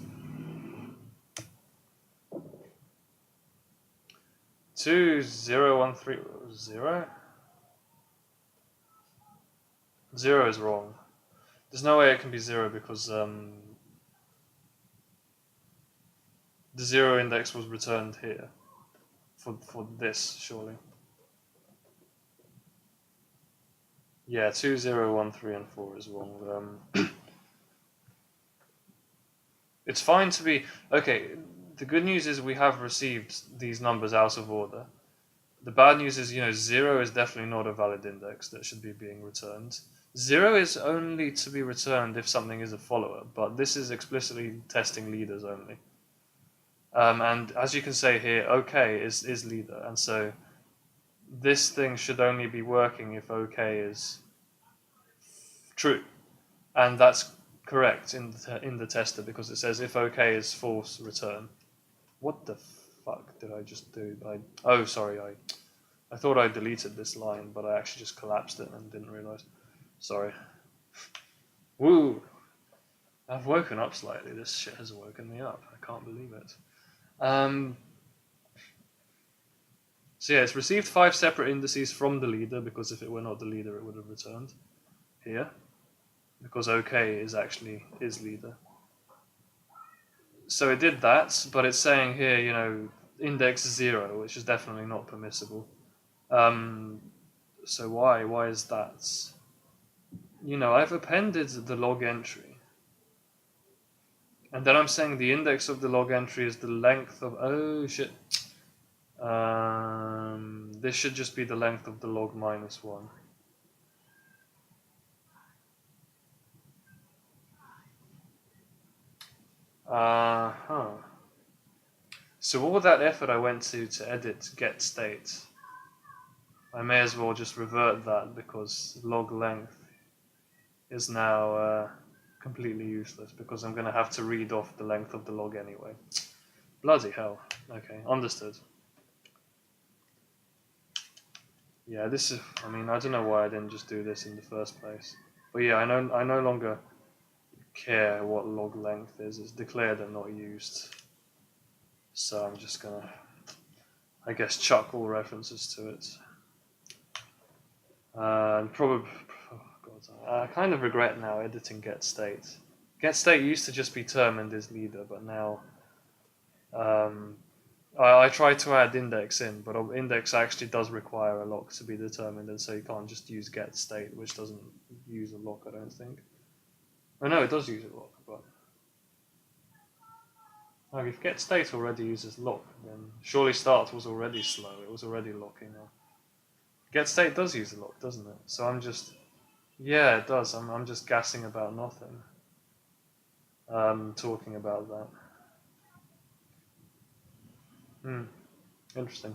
2, 0, 1, 3, 0? 0 is wrong. There's no way it can be 0 because the 0 index was returned here for this, surely. Yeah, 2, 0, 1, 3, and 4 is wrong. It's fine to be... Okay, the good news is we have received these numbers out of order. The bad news is, 0 is definitely not a valid index that should be being returned. 0 is only to be returned if something is a follower, but this is explicitly testing leaders only. And as you can say here, OK is leader, and so this thing should only be working if OK is true. And that's correct in the tester, because it says if OK is false, return. What the fuck did I just do? Oh, sorry, I thought I deleted this line, but I actually just collapsed it and didn't realize. Sorry. Woo! I've woken up slightly. This shit has woken me up. I can't believe it. So yeah, it's received 5 separate indices from the leader, because if it were not the leader, it would have returned here, because OK is leader. So it did that, but it's saying here, you know, index 0, which is definitely not permissible. So why is that? You know, I've appended the log entry, and then I'm saying the index of the log entry is the length of, oh shit. This should just be the length of the log minus 1. So all that effort I went to edit get state, I may as well just revert that, because log length is now completely useless, because I'm going to have to read off the length of the log anyway. Bloody hell. Okay, understood. Yeah, this is, I mean, I don't know why I didn't just do this in the first place. But yeah, I no longer care what log length is. It's declared and not used. So I'm just gonna, I guess, chuck all references to it. And probably, oh God, I kind of regret now editing getState. GetState used to just be term and is leader, but now I tried to add index in, but index actually does require a lock to be determined, and so you can't just use getState, which doesn't use a lock, I don't think. Oh no, it does use a lock, but oh, if getState already uses lock, then surely start was already slow. It was already locking now. GetState does use a lock, doesn't it? So I'm just, yeah, it does. I'm just gassing about nothing. Talking about that. Interesting.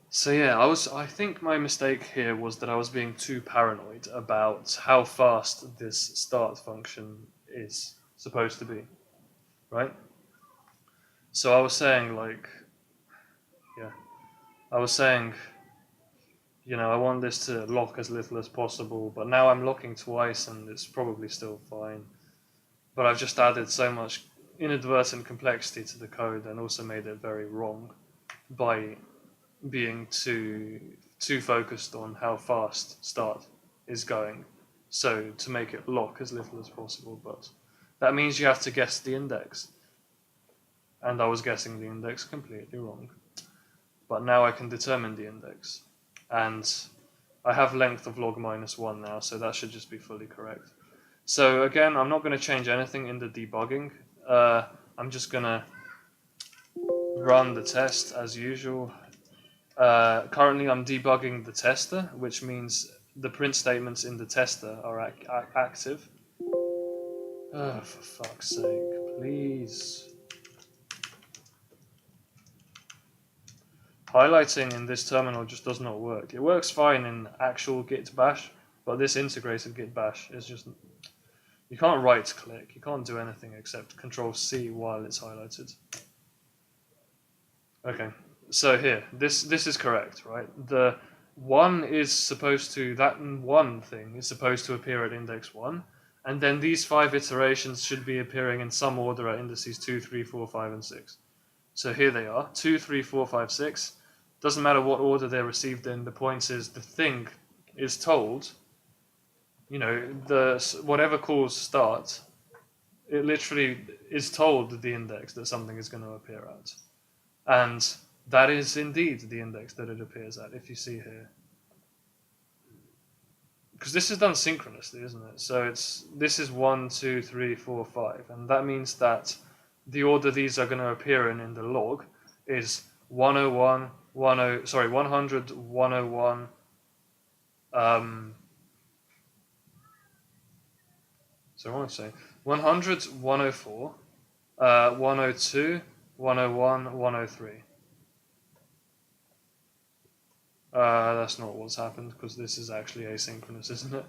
So yeah, I think my mistake here was that I was being too paranoid about how fast this start function is supposed to be, right? So I was saying, like, yeah, I was saying, you know, I want this to lock as little as possible, but now I'm locking twice and it's probably still fine. But I've just added so much inadvertent complexity to the code and also made it very wrong by being too focused on how fast start is going. So to make it lock as little as possible, but that means you have to guess the index. And I was guessing the index completely wrong. But now I can determine the index. And I have length of log minus 1 now, so that should just be fully correct. So again, I'm not going to change anything in the debugging. I'm just going to run the test as usual. Currently I'm debugging the tester, which means the print statements in the tester are active. Oh, for fuck's sake, please. Highlighting in this terminal just does not work. It works fine in actual git bash, but this integrated git bash is just, you can't right click, you can't do anything except Control C while it's highlighted. Okay, so here, this is correct, right? The 1 is supposed to, that 1 thing is supposed to appear at index 1, and then these 5 iterations should be appearing in some order at indices 2, 3, 4, 5, and 6. So here they are, 2, 3, 4, 5, 6. Doesn't matter what order they're received in, the point is the thing is told, you know, whatever calls start, it literally is told the index that something is going to appear at. And that is indeed the index that it appears at, if you see here. Because this is done synchronously, isn't it? So this is 1, 2, 3, 4, 5. And that means that the order these are going to appear in the log is 101, 100, 101, so I want to say 100, 104, 102, 101, 103. That's not what's happened, because this is actually asynchronous, isn't it?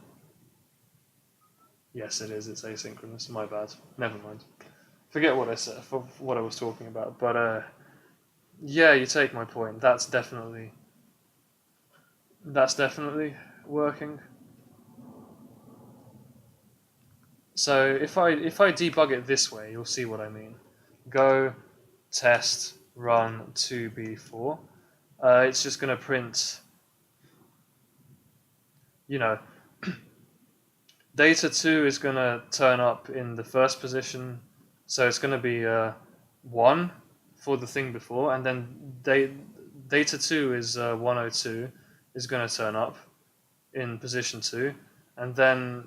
Yes, it is. It's asynchronous. My bad. Never mind. forget what I said, for what I was talking about. But yeah, you take my point. That's definitely working. So if I debug it this way, you'll see what I mean. Go test run 2b4. It's just going to print, you know, data 2 is going to turn up in the first position, so it's going to be 1 for the thing before, and then data 2 is 102 is going to turn up in position 2, and then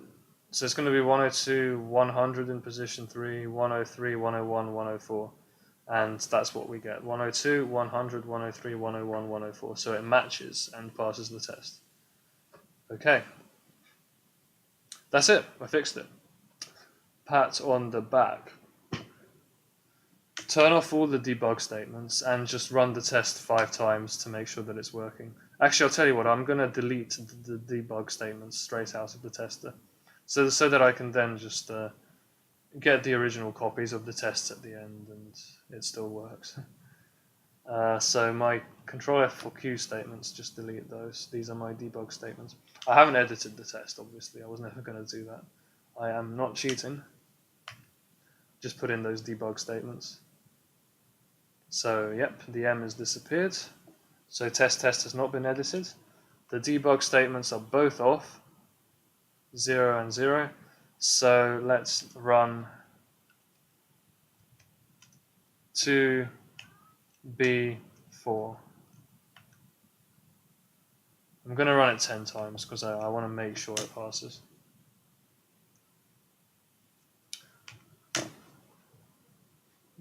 so it's going to be 102, 100 in position 3, 103, 101, 104, and that's what we get: 102, 100, 103, 101, 104. So it matches and passes the test. Okay. That's it. I fixed it. Pat on the back. Turn off all the debug statements and just run the test 5 times to make sure that it's working. Actually, I'll tell you what, I'm going to delete the debug statements straight out of the tester so that I can then just get the original copies of the tests at the end and it still works. So my control F for Q statements, just delete those. These are my debug statements. I haven't edited the test, obviously. I was never going to do that. I am not cheating. Just put in those debug statements. So, yep, the M has disappeared. So test has not been edited. The debug statements are both off, 0 and 0. So let's run 2b4. I'm going to run it 10 times because I want to make sure it passes.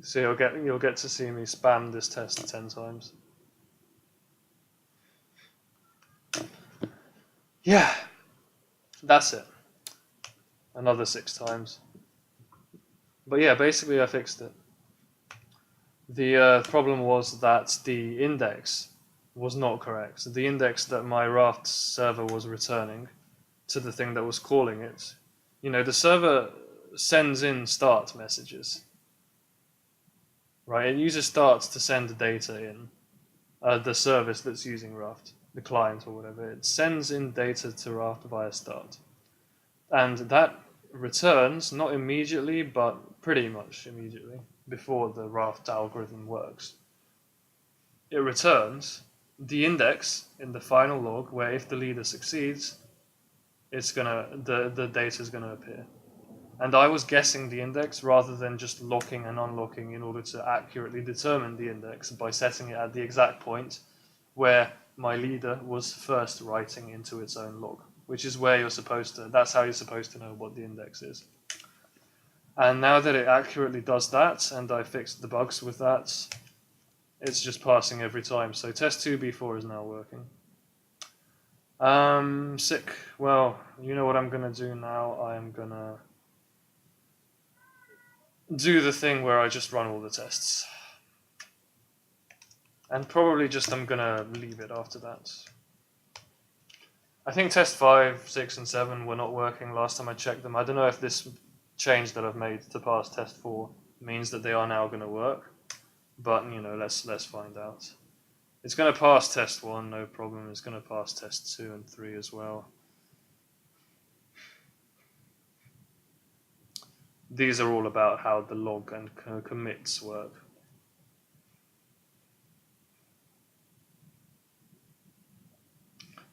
So you'll get to see me spam this test 10 times. Yeah, that's it. Another 6 times. But yeah, basically I fixed it. The problem was that the index was not correct. The index that my Raft server was returning to the thing that was calling it. The server sends in start messages. Right, it uses start to send the data in, the service that's using Raft, the client or whatever. It sends in data to Raft via start. And that returns, not immediately, but pretty much immediately, before the Raft algorithm works. It returns the index in the final log, where if the leader succeeds, the data is gonna appear. And I was guessing the index rather than just locking and unlocking in order to accurately determine the index by setting it at the exact point where my leader was first writing into its own log, which is where that's how you're supposed to know what the index is. And now that it accurately does that, and I fixed the bugs with that, it's just passing every time. So test 2b4 is now working. Sick. Well, you know what I'm going to do now? I am going to do the thing where I just run all the tests. And probably just I'm going to leave it after that. I think test 5, 6, and 7 were not working last time I checked them. I don't know if this change that I've made to pass test 4 means that they are now going to work. But, let's find out. It's going to pass test 1, no problem. It's going to pass test 2 and 3 as well. These are all about how the log and commits work.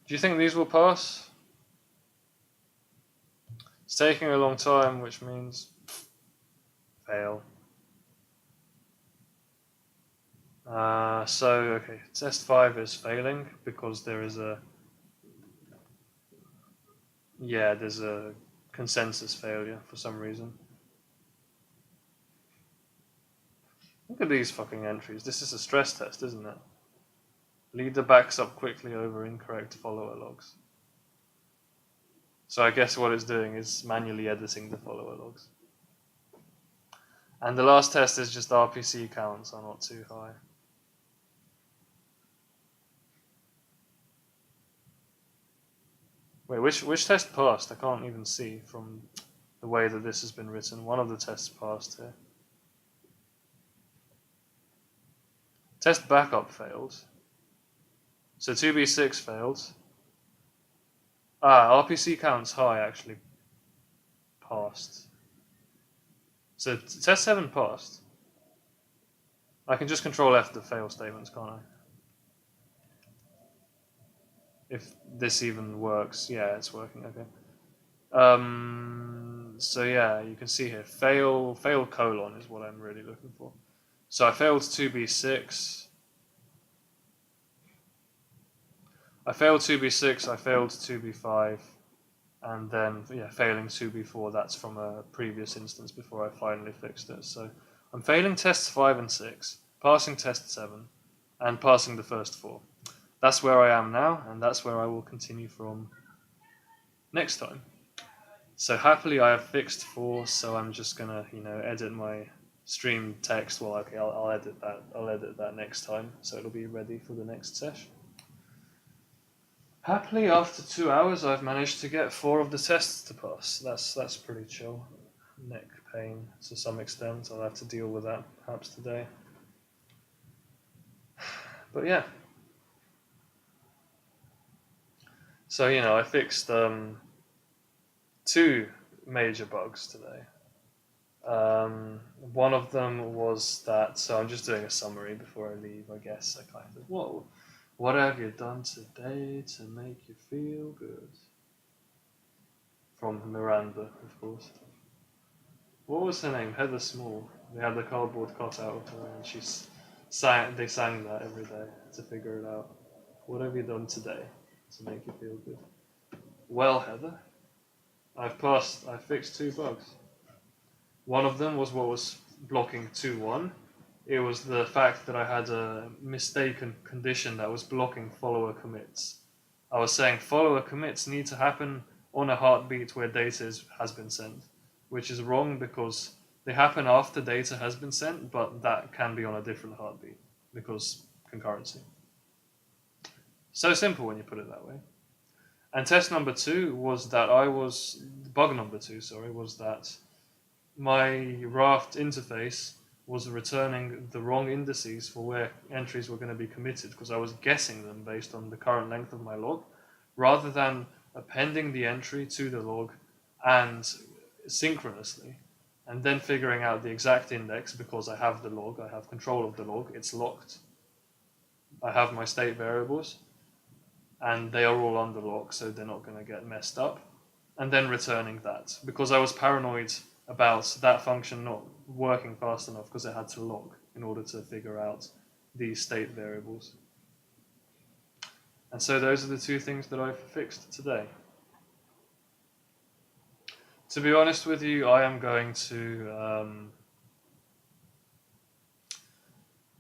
Do you think these will pass? It's taking a long time, which means fail. Okay, test 5 is failing because there's a consensus failure for some reason. Look at these fucking entries. This is a stress test, isn't it? Leader backs up quickly over incorrect follower logs. So I guess what it's doing is manually editing the follower logs. And the last test is just RPC counts are not too high. Wait, which test passed? I can't even see from the way that this has been written. One of the tests passed here. Test backup failed. So 2b6 failed. RPC counts high actually passed. So test 7 passed. I can just control F the fail statements, can't I? If this even works. Yeah, it's working, okay. So yeah, you can see here, fail colon is what I'm really looking for. So I failed 2b6. I failed 2b6, I failed 2b5, and then yeah, failing 2b4, that's from a previous instance before I finally fixed it. So I'm failing tests 5 and 6, passing test 7, and passing the first 4. That's where I am now, and that's where I will continue from next time. So happily I have fixed 4, so I'm just gonna, edit my stream text. Well, okay, I'll edit that. I'll edit that next time, so it'll be ready for the next session. Happily, after 2 hours, I've managed to get 4 of the tests to pass. That's pretty chill. Neck pain to some extent. I'll have to deal with that perhaps today. But yeah. So I fixed 2 major bugs today. One of them was that. So I'm just doing a summary before I leave. I guess I kind of what have you done today to make you feel good? From Miranda, of course. What was her name? Heather Small. They had the cardboard cutout of her, and they sang that every day to figure it out. What have you done today to make you feel good? Well, Heather, I fixed 2 bugs. One of them was what was blocking 2.1. It was the fact that I had a mistaken condition that was blocking follower commits. I was saying follower commits need to happen on a heartbeat where data has been sent, which is wrong because they happen after data has been sent, but that can be on a different heartbeat because concurrency. So simple when you put it that way. And test number 2 was that bug number 2, was that my Raft interface was returning the wrong indices for where entries were going to be committed because I was guessing them based on the current length of my log, rather than appending the entry to the log and synchronously, and then figuring out the exact index because I have the log, I have control of the log, it's locked. I have my state variables, and they are all under lock, so they're not going to get messed up, and then returning that because I was paranoid about that function not working fast enough because it had to log in order to figure out these state variables. And so those are the 2 things that I've fixed today. To be honest with you, I am going to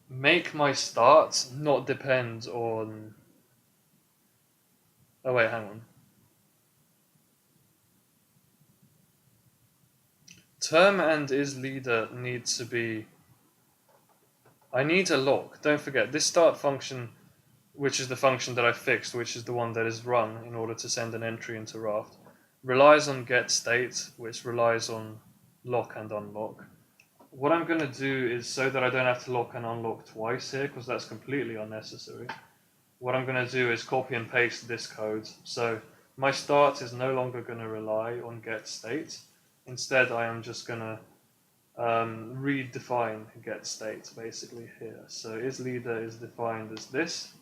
make my start not depend on... Oh wait, hang on. Term and isLeader need to be... I need a lock. Don't forget, this start function, which is the function that I fixed, which is the one that is run in order to send an entry into Raft, relies on getState, which relies on lock and unlock. What I'm going to do is, so that I don't have to lock and unlock twice here, because that's completely unnecessary, what I'm going to do is copy and paste this code. So my start is no longer going to rely on getState. Instead, I am just going to redefine getState basically here. So isLeader is defined as this.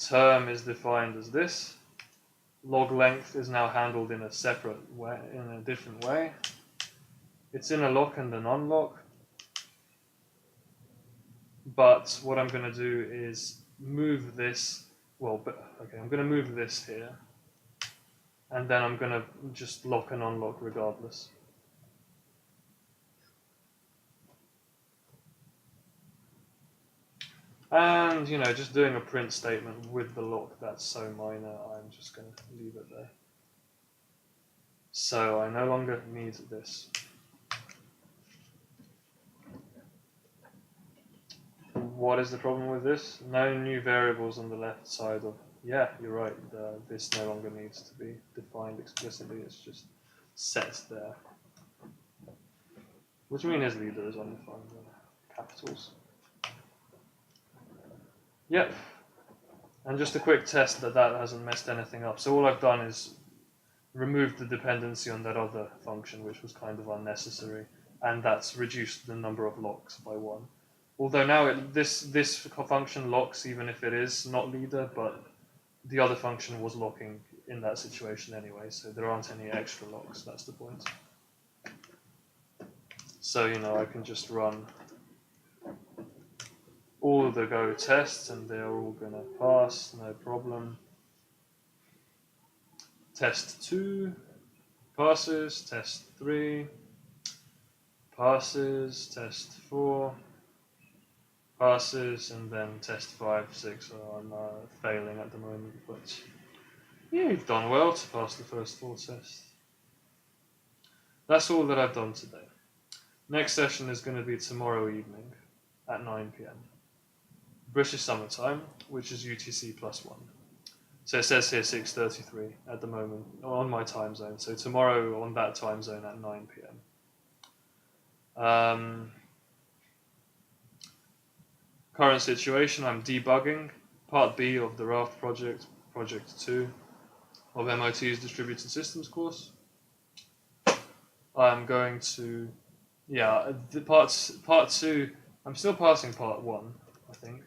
Term is defined as this. Log length is now handled in a separate way, in a different way. It's in a lock and an unlock. But what I'm going to do is move this. I'm going to move this here. And then I'm going to just lock and unlock regardless. And, just doing a print statement with the lock, that's so minor, I'm just going to leave it there. So I no longer need this. What is the problem with this? No new variables on the left side of... Yeah, you're right, this no longer needs to be defined explicitly, it's just set there. What do you mean isLeader is undefined there? capitals. Yep. And just a quick test that hasn't messed anything up. So all I've done is removed the dependency on that other function, which was kind of unnecessary, and that's reduced the number of locks by 1. Although now this function locks even if it is not leader, but the other function was locking in that situation anyway, so there aren't any extra locks, that's the point. So, I can just run all the Go tests and they're all going to pass, no problem. Test 2 passes, test 3 passes, test 4 passes, and then test 5, 6, I'm failing at the moment, but yeah, you've done well to pass the first 4 tests. That's all that I've done today. Next session is going to be tomorrow evening at 9 PM. British Summer Time, which is UTC +1. So it says here 6:33 at the moment on my time zone. So tomorrow on that time zone at 9 PM. Current situation, I'm debugging part B of the Raft project, project 2 of MIT's distributed systems course. I'm going to, the part 2, I'm still passing part 1, I think.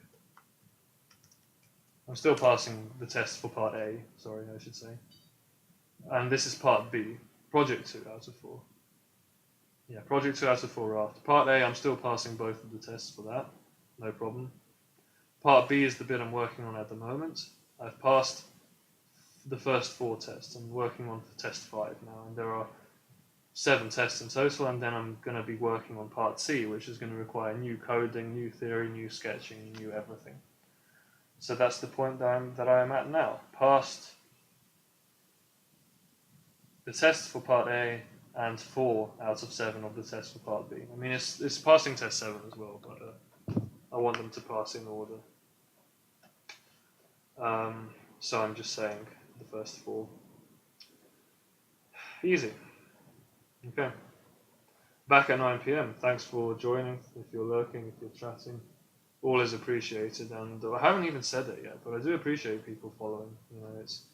I'm still passing the test for part A, sorry, I should say. And this is part B, project 2 out of 4. Yeah, project 2 out of 4 Raft. Part A, I'm still passing both of the tests for that, no problem. Part B is the bit I'm working on at the moment. I've passed the first 4 tests. I'm working on test 5 now, and there are 7 tests in total, and then I'm going to be working on part C, which is going to require new coding, new theory, new sketching, new everything. So that's the point that I am at now. Passed the tests for part A and 4 out of 7 of the tests for part B. I mean, it's passing test 7 as well, but I want them to pass in order. So I'm just saying the first 4. Easy. Okay. Back at 9 PM. Thanks for joining. If you're lurking, if you're chatting, all is appreciated. And I haven't even said it yet, but I do appreciate people following. It's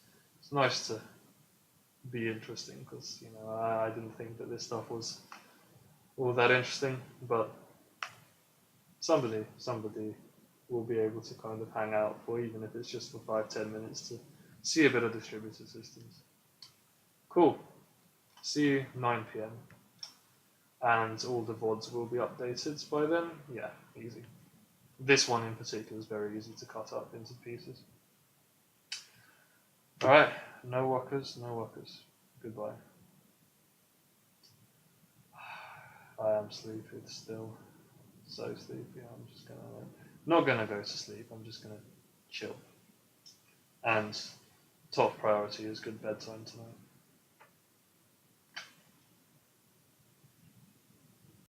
nice to be interesting because I didn't think that this stuff was all that interesting, but somebody will be able to kind of hang out for, even if it's just for 5-10 minutes, to see a bit of distributed systems. Cool. See you 9 PM. And all the VODs will be updated by then. Yeah, easy. This one in particular is very easy to cut up into pieces. Alright, no walkers, no walkers. Goodbye. I am sleepy still. So sleepy, I'm just not gonna go to sleep, I'm just gonna chill. And top priority is good bedtime tonight.